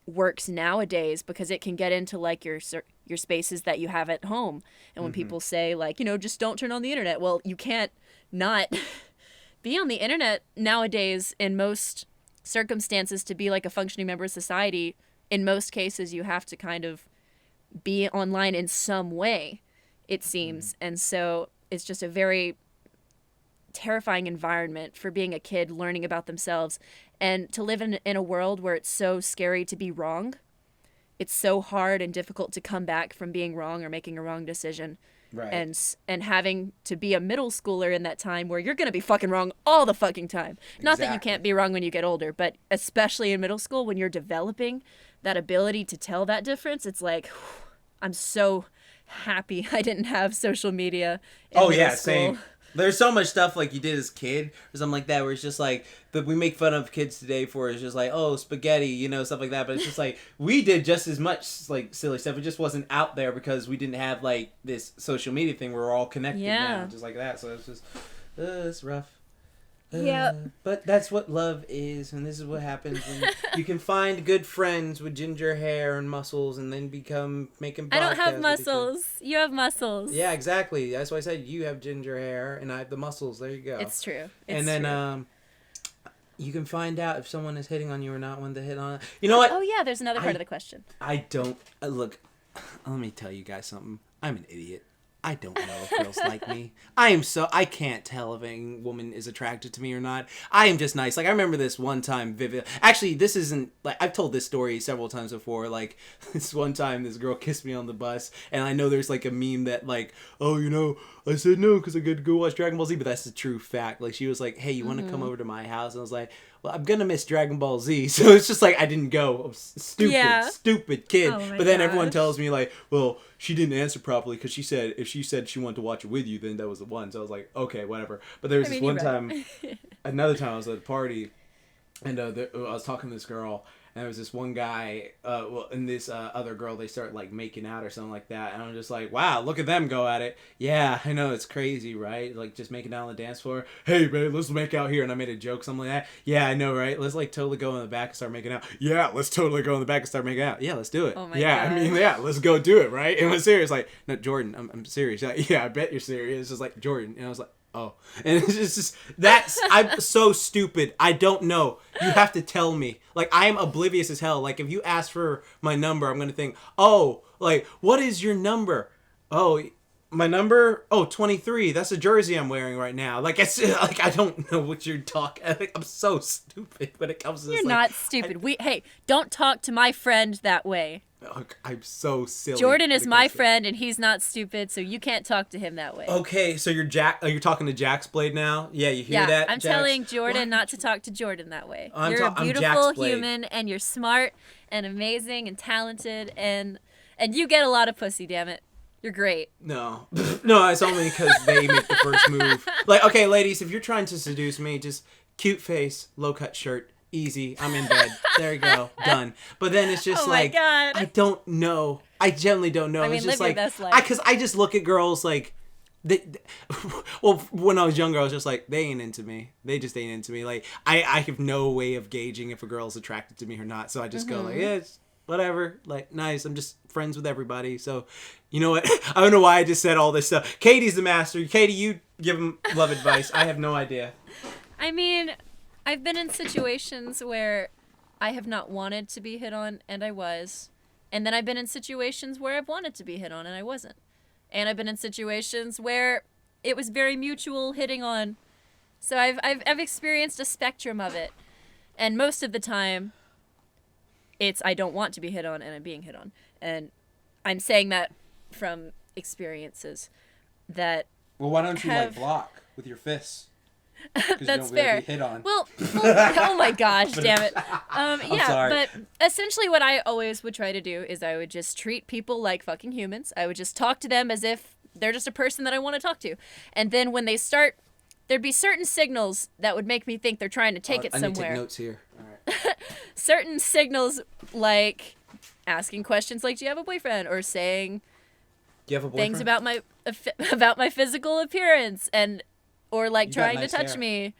works nowadays, because it can get into like your spaces that you have at home. And when people say like, just don't turn on the internet. Well, you can't not be on the internet nowadays in most circumstances to be like a functioning member of society. In most cases, you have to kind of be online in some way, it seems. And so it's just a very terrifying environment for being a kid learning about themselves, and to live in a world where it's so scary to be wrong. It's so hard and difficult to come back from being wrong or making a wrong decision. Right. And having to be a middle schooler in that time where you're going to be fucking wrong all the fucking time. Not that you can't be wrong when you get older, but especially in middle school when you're developing that ability to tell that difference, it's like, I'm so happy I didn't have social media in middle school. Same. There's so much stuff like you did as a kid or something like that where it's just like that we make fun of kids today for. It's just like, oh, spaghetti, stuff like that. But it's just like we did just as much like silly stuff. It just wasn't out there because we didn't have like this social media thing. We're all connected now, just like that. So it's just it's rough. Yeah. But that's what love is, and this is what happens when you can find good friends with ginger hair and muscles, and then making. I don't have muscles. You have muscles. Yeah, exactly. That's why I said you have ginger hair, and I have the muscles. There you go. It's true. And then you can find out if someone is hitting on you or not when they hit on. You know what? Oh yeah, there's another part of the question. I don't look. Let me tell you guys something. I'm an idiot. I don't know if girls like me. I can't tell if a woman is attracted to me or not. I am just nice. Like, I remember this one time actually, this isn't, like, I've told this story several times before. Like, this one time, this girl kissed me on the bus, and I know there's, like, a meme that, like, oh, I said no because I got to go watch Dragon Ball Z, but that's the true fact. Like, she was like, hey, you want to come over to my house? And I was like, well, I'm going to miss Dragon Ball Z. So it's just like, I didn't go. Stupid kid. Oh, but then everyone tells me, like, well, she didn't answer properly because if she said she wanted to watch it with you, then that was the one. So I was like, okay, whatever. But there was this one time, another time I was at a party, and I was talking to this girl, and there was this one guy, and this other girl, they start like making out or something like that, and I'm just like, wow, look at them go at it. Yeah, I know, it's crazy, right? Like just making out on the dance floor. Hey, babe, let's make out here, and I made a joke, something like that. Yeah, I know, right? Let's like totally go in the back and start making out. Yeah, let's totally go in the back and start making out. Yeah, let's do it. Oh my yeah, God. I mean, yeah, let's go do it, right? And it was serious, like, no, Jordan, I'm serious. Like, yeah, I bet you're serious. It's just like, Jordan, and I was like, oh, and it's just I'm so stupid. I don't know. You have to tell me. Like, I am oblivious as hell. Like, if you ask for my number, I'm gonna think, oh, like, what is your number? Oh, my number? Oh, 23. That's a jersey I'm wearing right now. Like, it's like I don't know what you're talking. I'm so stupid when it comes to this. You're not stupid. Hey, don't talk to my friend that way. I'm so silly. Jordan is my friend, and he's not stupid, so you can't talk to him that way. Okay, so you're talking to JaxBlade now? Yeah, you hear that? I'm telling Jordan not to talk to Jordan that way. I'm you're a I'm beautiful JaxBlade. human, and you're smart and amazing and talented, and you get a lot of pussy. Damn it, you're great. No, it's only because they make the first move. Like, okay, ladies, if you're trying to seduce me, just cute face, low cut shirt. Easy, I'm in bed. There you go, done. But then it's just Oh my like, God. I don't know. I generally don't know. I mean, it's just live like, your best life. because I just look at girls like, well, when I was younger, I was just like, they ain't into me. They just ain't into me. Like, I have no way of gauging if a girl's attracted to me or not. So I just go like, yeah, it's whatever. Like, nice. I'm just friends with everybody. So, you know what? I don't know why I just said all this stuff. Katie's the master. Katy, you give him love advice. I have no idea. I mean, I've been in situations where I have not wanted to be hit on, and I was. And then I've been in situations where I've wanted to be hit on, and I wasn't. And I've been in situations where it was very mutual hitting on. So I've experienced a spectrum of it. And most of the time, it's I don't want to be hit on, and I'm being hit on. And I'm saying that from experiences that Well, why don't you have- block with your fists? That's fair. Hit on. Well, oh my gosh, damn it. Yeah, sorry. but essentially what I always would try to do is I would just treat people like fucking humans. I would just talk to them as if they're just a person that I want to talk to. And then when they start, there'd be certain signals that would make me think they're trying to take it I somewhere. need to take notes here. All right. Certain signals like asking questions like, do you have a boyfriend? Or saying Do you have a boyfriend? things about my physical appearance or like You got trying nice to touch hair. me.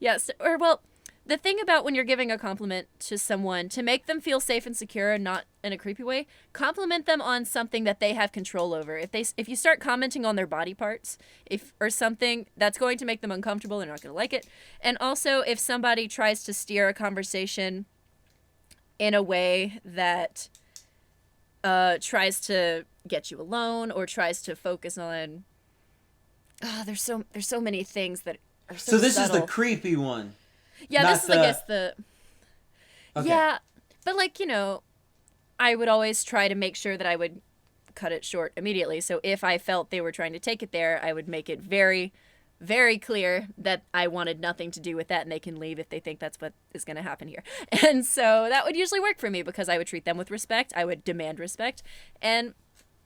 Yes. Or well, the thing about when you're giving a compliment to someone, to make them feel safe and secure and not in a creepy way, compliment them on something that they have control over. If you start commenting on their body parts, or something that's going to make them uncomfortable, they're not going to like it. And also if somebody tries to steer a conversation in a way that tries to get you alone or tries to focus on there's so many things that are so So this subtle. is the creepy one. Yeah, not this is, I guess, the... Okay. Yeah, but, like, you know, I would always try to make sure that I would cut it short immediately. So if I felt they were trying to take it there, I would make it very, very clear that I wanted nothing to do with that, and they can leave if they think that's what is going to happen here. And so that would usually work for me because I would treat them with respect. I would demand respect and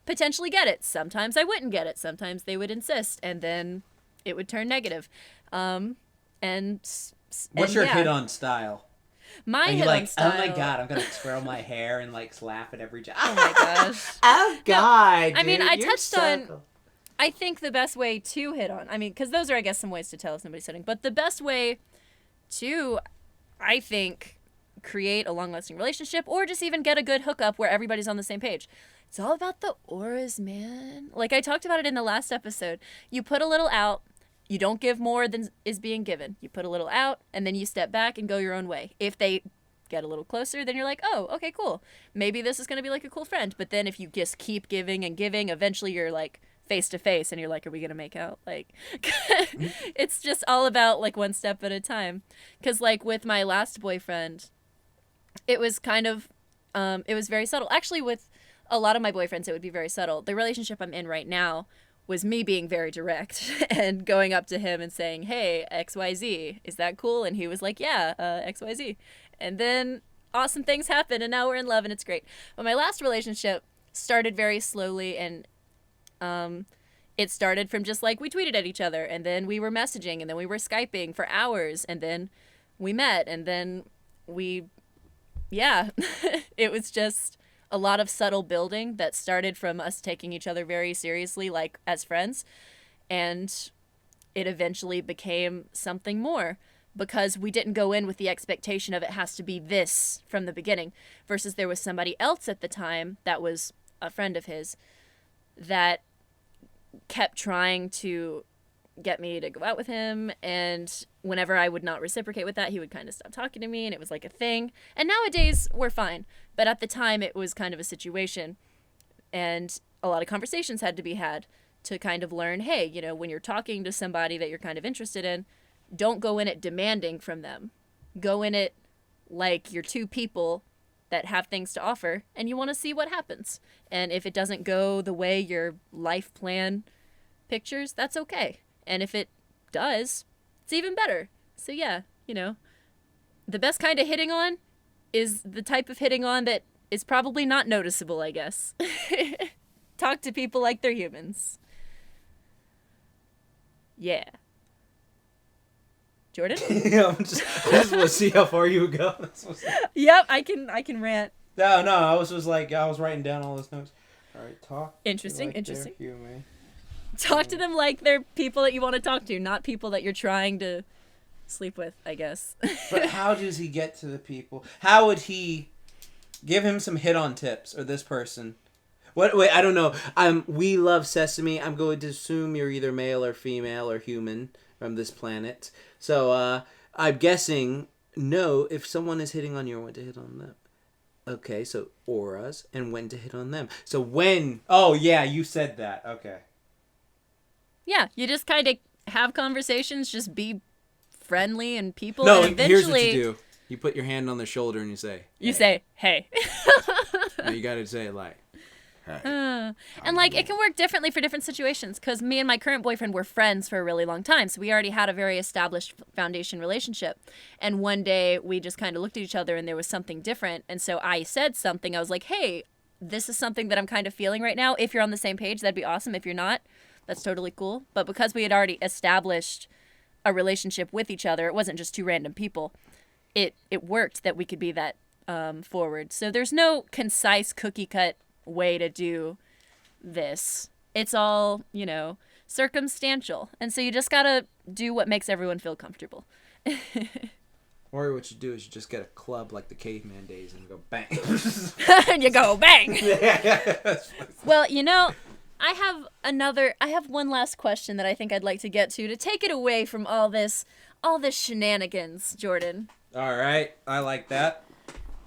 potentially get it. Sometimes I wouldn't get it. Sometimes they would insist, and then it would turn negative. What's your yeah. hit-on style? My Are you hit like, on style. oh my god, I'm gonna twirl my hair and like slap it every time? Oh my gosh. Oh God! I mean, dude, I you're touched so on- cool. I think the best way to hit on, I mean, because those are, I guess, some ways to tell if somebody's hitting, but the best way to, I think, create a long-lasting relationship or just even get a good hookup where everybody's on the same page. It's all about the auras, man. Like I talked about it in the last episode. You put a little out. You don't give more than is being given. You put a little out, and then you step back and go your own way. If they get a little closer, then you're like, oh, okay, cool. Maybe this is going to be like a cool friend. But then if you just keep giving and giving, eventually you're like face to face, and you're like, are we going to make out? Like, it's just all about like one step at a time. Because like with my last boyfriend, it was kind of, it was very subtle. Actually, with a lot of my boyfriends, it would be very subtle. The relationship I'm in right now was me being very direct and going up to him and saying, hey, XYZ, is that cool? And he was like, yeah, XYZ. And then awesome things happen, and now we're in love, and it's great. But my last relationship started very slowly, and it started from just like we tweeted at each other, and then we were messaging, and then we were Skyping for hours, and then we met, and then we yeah, it was just a lot of subtle building that started from us taking each other very seriously, like as friends, and it eventually became something more because we didn't go in with the expectation of it has to be this from the beginning, versus there was somebody else at the time that was a friend of his that kept trying to get me to go out with him, and whenever I would not reciprocate with that, he would kind of stop talking to me, and it was like a thing. And nowadays we're fine, but at the time it was kind of a situation, and a lot of conversations had to be had to kind of learn, hey, you know, when you're talking to somebody that you're kind of interested in, don't go in it demanding from them. Go in it like you're two people that have things to offer and you want to see what happens. And if it doesn't go the way your life plan pictures, that's okay. And if it does, it's even better. So yeah, you know, the best kind of hitting on is the type of hitting on that is probably not noticeable, I guess. Talk to people like they're humans. Yeah. Jordan? Yeah, I just want to see how far you would go. Yep, I can rant. No, I was just like, I was writing down all those notes. All right, talk. Interesting. They're human. Talk to them like they're people that you want to talk to, not people that you're trying to sleep with, I guess. But how does he get to the people? How would he give him some hit-on tips, or this person? What? Wait, I don't know. We love Sesame. I'm going to assume you're either male or female or human from this planet. So I'm guessing no. If someone is hitting on you, when to hit on them. Okay, so auras and when to hit on them. So when? Oh yeah, you said that. Okay. Yeah, you just kind of have conversations, just be friendly and people. No, and eventually, here's what you do. You put your hand on their shoulder and you say, you say, hey. No, you got to say it like, hey. And like it can work differently for different situations, because me and my current boyfriend were friends for a really long time, so we already had a very established foundation relationship. And one day we just kind of looked at each other and there was something different, and so I said something. I was like, hey, this is something that I'm kind of feeling right now. If you're on the same page, that'd be awesome. If you're not, that's totally cool. But because we had already established a relationship with each other, it wasn't just two random people, it worked that we could be that forward. So there's no concise cookie cut way to do this. It's all, you know, circumstantial. And so you just gotta do what makes everyone feel comfortable. Or what you do is you just get a club like the caveman days and go bang. And you go bang. Well, you know, I have one last question that I think I'd like to get to take it away from all this shenanigans, Jordan. All right, I like that.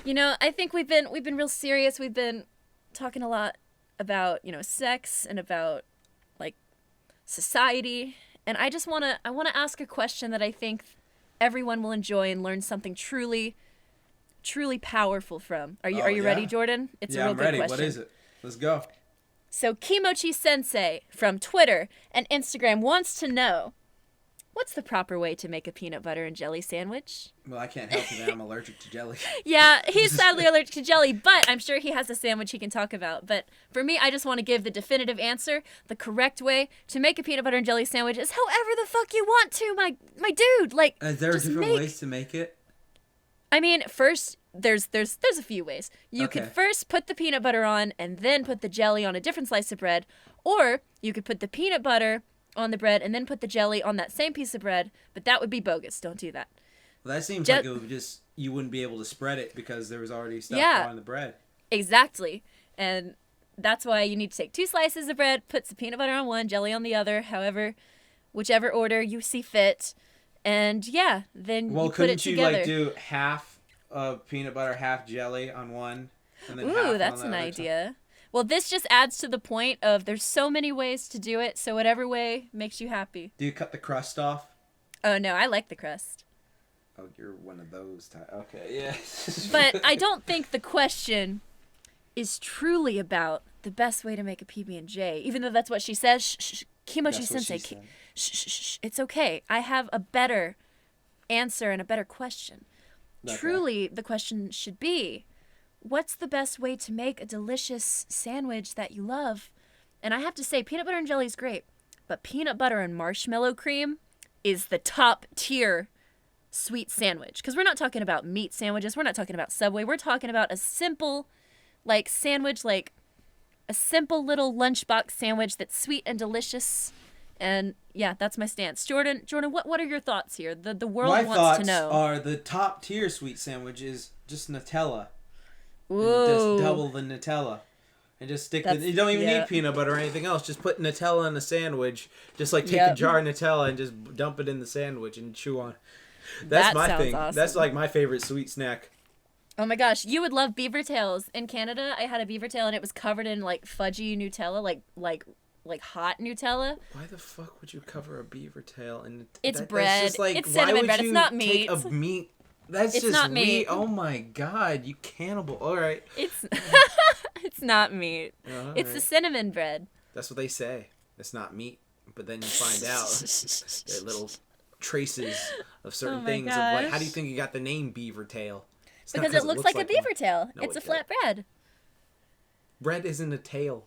You know, I think we've been real serious. We've been talking a lot about, you know, sex and about like society, and I want to ask a question that I think everyone will enjoy and learn something truly powerful from. Are you ready, Jordan? It's a real good question. What is it? Let's go. So Kimochi Sensei from Twitter and Instagram wants to know, what's the proper way to make a peanut butter and jelly sandwich? Well, I can't help it that I'm allergic to jelly. Yeah, he's sadly allergic to jelly, but I'm sure he has a sandwich he can talk about. But for me, I just want to give the definitive answer. The correct way to make a peanut butter and jelly sandwich is however the fuck you want to, my dude. Like, is there different ways to make it? I mean, first, there's a few ways. You could first put the peanut butter on and then put the jelly on a different slice of bread. Or you could put the peanut butter on the bread and then put the jelly on that same piece of bread. But that would be bogus. Don't do that. Well, that seems like it would just, you wouldn't be able to spread it because there was already stuff on the bread. Exactly. And that's why you need to take 2 slices of bread, put some peanut butter on one, jelly on the other, whichever order you see fit. And yeah, then you put it together. Well, couldn't you like do half of peanut butter, half jelly on one? And then Ooh, that's an idea. Well, this just adds to the point of there's so many ways to do it, so whatever way makes you happy. Do you cut the crust off? Oh, no, I like the crust. Oh, you're one of those types. Okay, yeah. But I don't think the question is truly about the best way to make a PB&J, even though that's what she says. Shh, Kimochi Sensei. Shh, it's okay. I have a better answer and a better question. Okay. Truly, the question should be, what's the best way to make a delicious sandwich that you love? And I have to say, peanut butter and jelly is great, but peanut butter and marshmallow cream is the top tier sweet sandwich. Because we're not talking about meat sandwiches. We're not talking about Subway. We're talking about a simple, like, sandwich, like a simple little lunchbox sandwich that's sweet and delicious. And yeah, that's my stance. Jordan, what are your thoughts here? The world My wants to know. thoughts are the top tier sweet sandwich is just Nutella. Ooh. And just double the Nutella. And just stick you don't even need peanut butter or anything else. Just put Nutella in a sandwich. Just like take a jar of Nutella and just dump it in the sandwich and chew on. That's my thing. Awesome. That's like my favorite sweet snack. Oh my gosh, you would love beaver tails. In Canada, I had a beaver tail and it was covered in like fudgy Nutella, like hot Nutella. Why the fuck would you cover a beaver tail in It's bread. Just like, it's cinnamon bread. It's not meat. Take a meat. That's it's just not weird. meat. Oh my god, you cannibal. All right. It's it's not meat. It's the cinnamon bread. That's what they say. It's not meat, but then you find out there are little traces of certain things of like, how do you think you got the name beaver tail? It's because it looks like a beaver tail. No, it's a flat bread. Bread isn't a tail.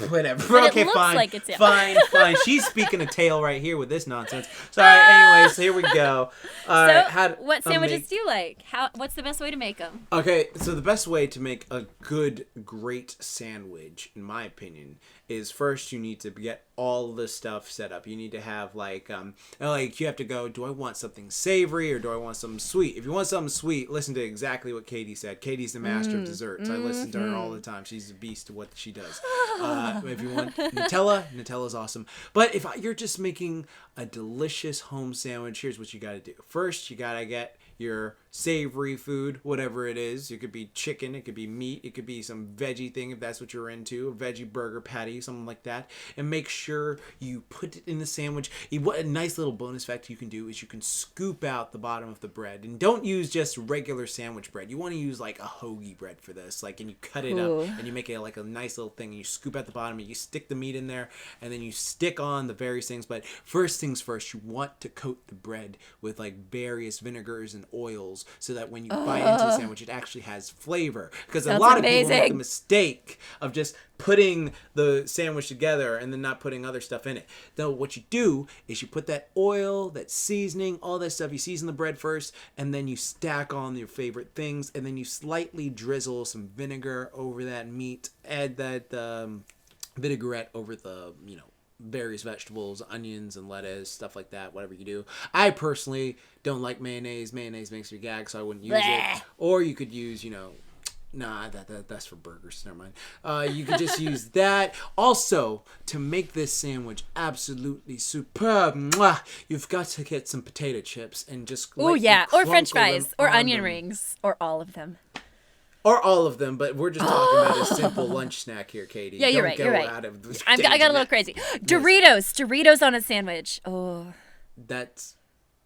Whatever. But okay, it looks fine. Like it's fine. She's speaking a tail right here with this nonsense. So, anyways, here we go. All right. What sandwiches do you like? What's the best way to make them? Okay, so the best way to make a good, great sandwich, in my opinion, is first you need to get all the stuff set up. You need to have like you have to go, do I want something savory or do I want something sweet? If you want something sweet, listen to exactly what Katy said. Katy's the master of desserts. I listen to her all the time. She's a beast at what she does. If you want Nutella's awesome. But if you're just making a delicious home sandwich, here's what you got to do. First, you got to get your savory food, whatever it is. It could be chicken, it could be meat, it could be some veggie thing if that's what you're into, a veggie burger patty, something like that. And make sure you put it in the sandwich. What a nice little bonus fact you can do is you can scoop out the bottom of the bread. And don't use just regular sandwich bread. You want to use like a hoagie bread for this. Like, and you cut it up and you make it like a nice little thing and you scoop out the bottom and you stick the meat in there and then you stick on the various things. But first things first, you want to coat the bread with like various vinegars and oils so that when you bite into the sandwich, it actually has flavor. Because a lot of people make the mistake of just putting the sandwich together and then not putting other stuff in it. Though what you do is you put that oil, that seasoning, all that stuff. You season the bread first, and then you stack on your favorite things, and then you slightly drizzle some vinegar over that meat. Add that vinaigrette over the, various vegetables, onions and lettuce, stuff like that, whatever you do. I personally don't like mayonnaise. Mayonnaise makes me gag, so I wouldn't use it. Or you could use, that's for burgers. Never mind. You could just use that. Also, to make this sandwich absolutely superb, you've got to get some potato chips and just or French fries, or onion rings, or all of them. Or all of them, but we're just talking about a simple lunch snack here, Katy. Yeah, you're right. You're right. I got a little crazy. Doritos on a sandwich. Oh.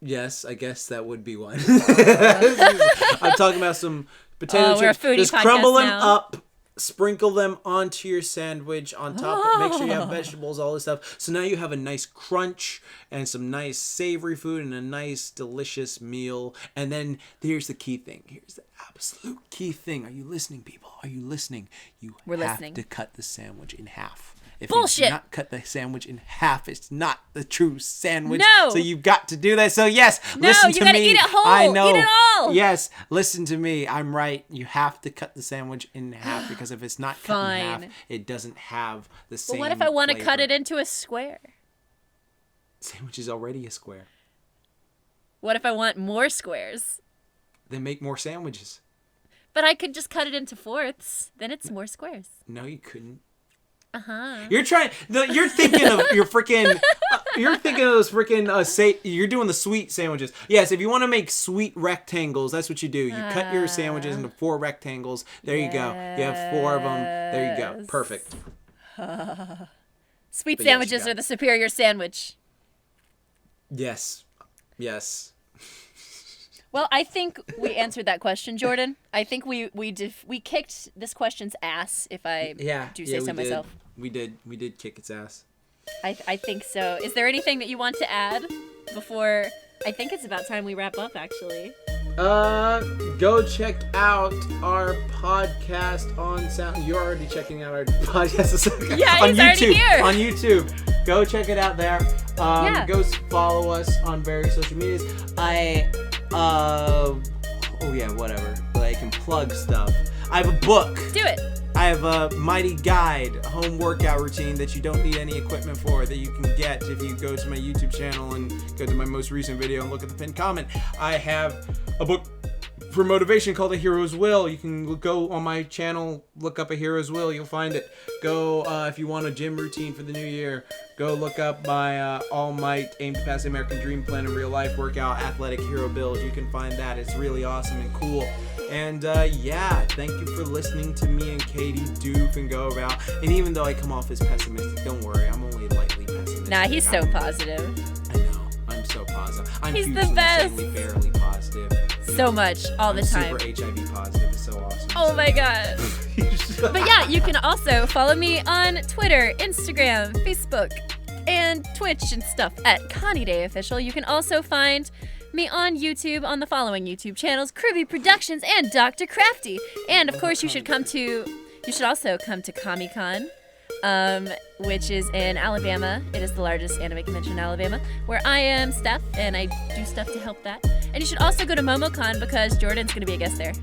Yes, I guess that would be one. I'm talking about some potato chips. Just crumble them up, sprinkle them onto your sandwich on top. Make sure you have vegetables, all this stuff. So now you have a nice crunch and some nice savory food and a nice delicious meal. And then here's the key thing. Here's the absolute key thing. Are you listening, people? Are you listening? We're listening. To cut the sandwich in half. If Bullshit. you do not cut the sandwich in half, it's not the true sandwich. No. So you've got to do that. So yes, listen to me. No, you gotta eat it whole. I know. Eat it all. Yes, listen to me. I'm right. You have to cut the sandwich in half because if it's not cut in half, it doesn't have the same. But what if I want to cut it into a square? Sandwich is already a square. What if I want more squares? Then make more sandwiches. But I could just cut it into fourths. Then it's more squares. No, you couldn't. You're you're thinking of your freaking, you're thinking of those freaking, you're doing the sweet sandwiches. Yes, if you want to make sweet rectangles, that's what you do. You cut your sandwiches into 4 rectangles. There you go. You have 4 of them. There you go. Perfect. Sweet sandwiches are the superior sandwich. Yes. Well, I think we answered that question, Jordan. I think we kicked this question's ass, if I do say so myself. We did kick its ass. I think so. Is there anything that you want to add before? I think it's about time we wrap up, actually. Go check out our podcast on Sound. You're already checking out our podcast. Yeah, on he's YouTube. Already here. On YouTube. Go check it out there. Go follow us on various social medias. Oh yeah, whatever. But I can plug stuff. I have a book. Do it. I have a mighty guide, a home workout routine that you don't need any equipment for, that you can get if you go to my YouTube channel and go to my most recent video and look at the pinned comment. I have a book for motivation called A Hero's Will. You can go on my channel, look up A Hero's Will, you'll find it. Go, if you want a gym routine for the new year, go look up my All Might Aim to Pass the American Dream Plan in Real Life workout, Athletic Hero Build. You can find that. It's really awesome and cool. And yeah, thank you for listening to me and Katy doof and go about. And even though I come off as pessimistic, don't worry, I'm only lightly pessimistic. Nah, he's so positive. I know, I'm so positive. I'm He's hugely, the best. insanely, barely positive. So much, all the time. Super HIV positive. It's so awesome. Oh my god. But yeah, you can also follow me on Twitter, Instagram, Facebook, and Twitch and stuff at KaniDay Official. You can also find me on YouTube on the following YouTube channels: Kruby Productions and Dr. Crafty. And of course, you should also come to Comic-Con, which is in Alabama. It is the largest anime convention in Alabama, where I am Steph, and I do stuff to help that. And you should also go to MomoCon because Jordan's going to be a guest there.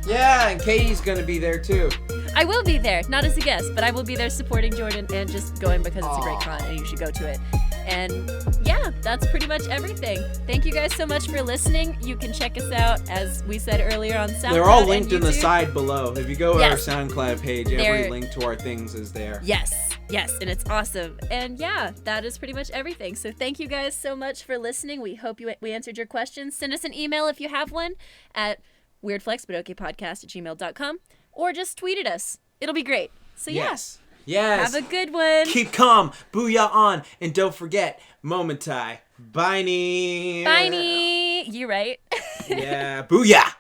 Yeah, and Katy's gonna be there too. I will be there, not as a guest, but I will be there supporting Jordan and just going because it's a great con and you should go to it. And yeah, that's pretty much everything. Thank you guys so much for listening. You can check us out, as we said earlier, on SoundCloud. They're all linked and in the YouTube. side below. If you go to our Yes. SoundCloud page, every link to our things is there. Yes, and it's awesome. And yeah, that is pretty much everything. So thank you guys so much for listening. We hope we answered your questions. Send us an email if you have one at weirdflexbutokaypodcast@gmail.com, or just tweet at us. It'll be great. So yeah, Yes. have a good one. Keep calm. Booyah on. And don't forget, Momentai. Bye. Bye. You right? Yeah. Booyah.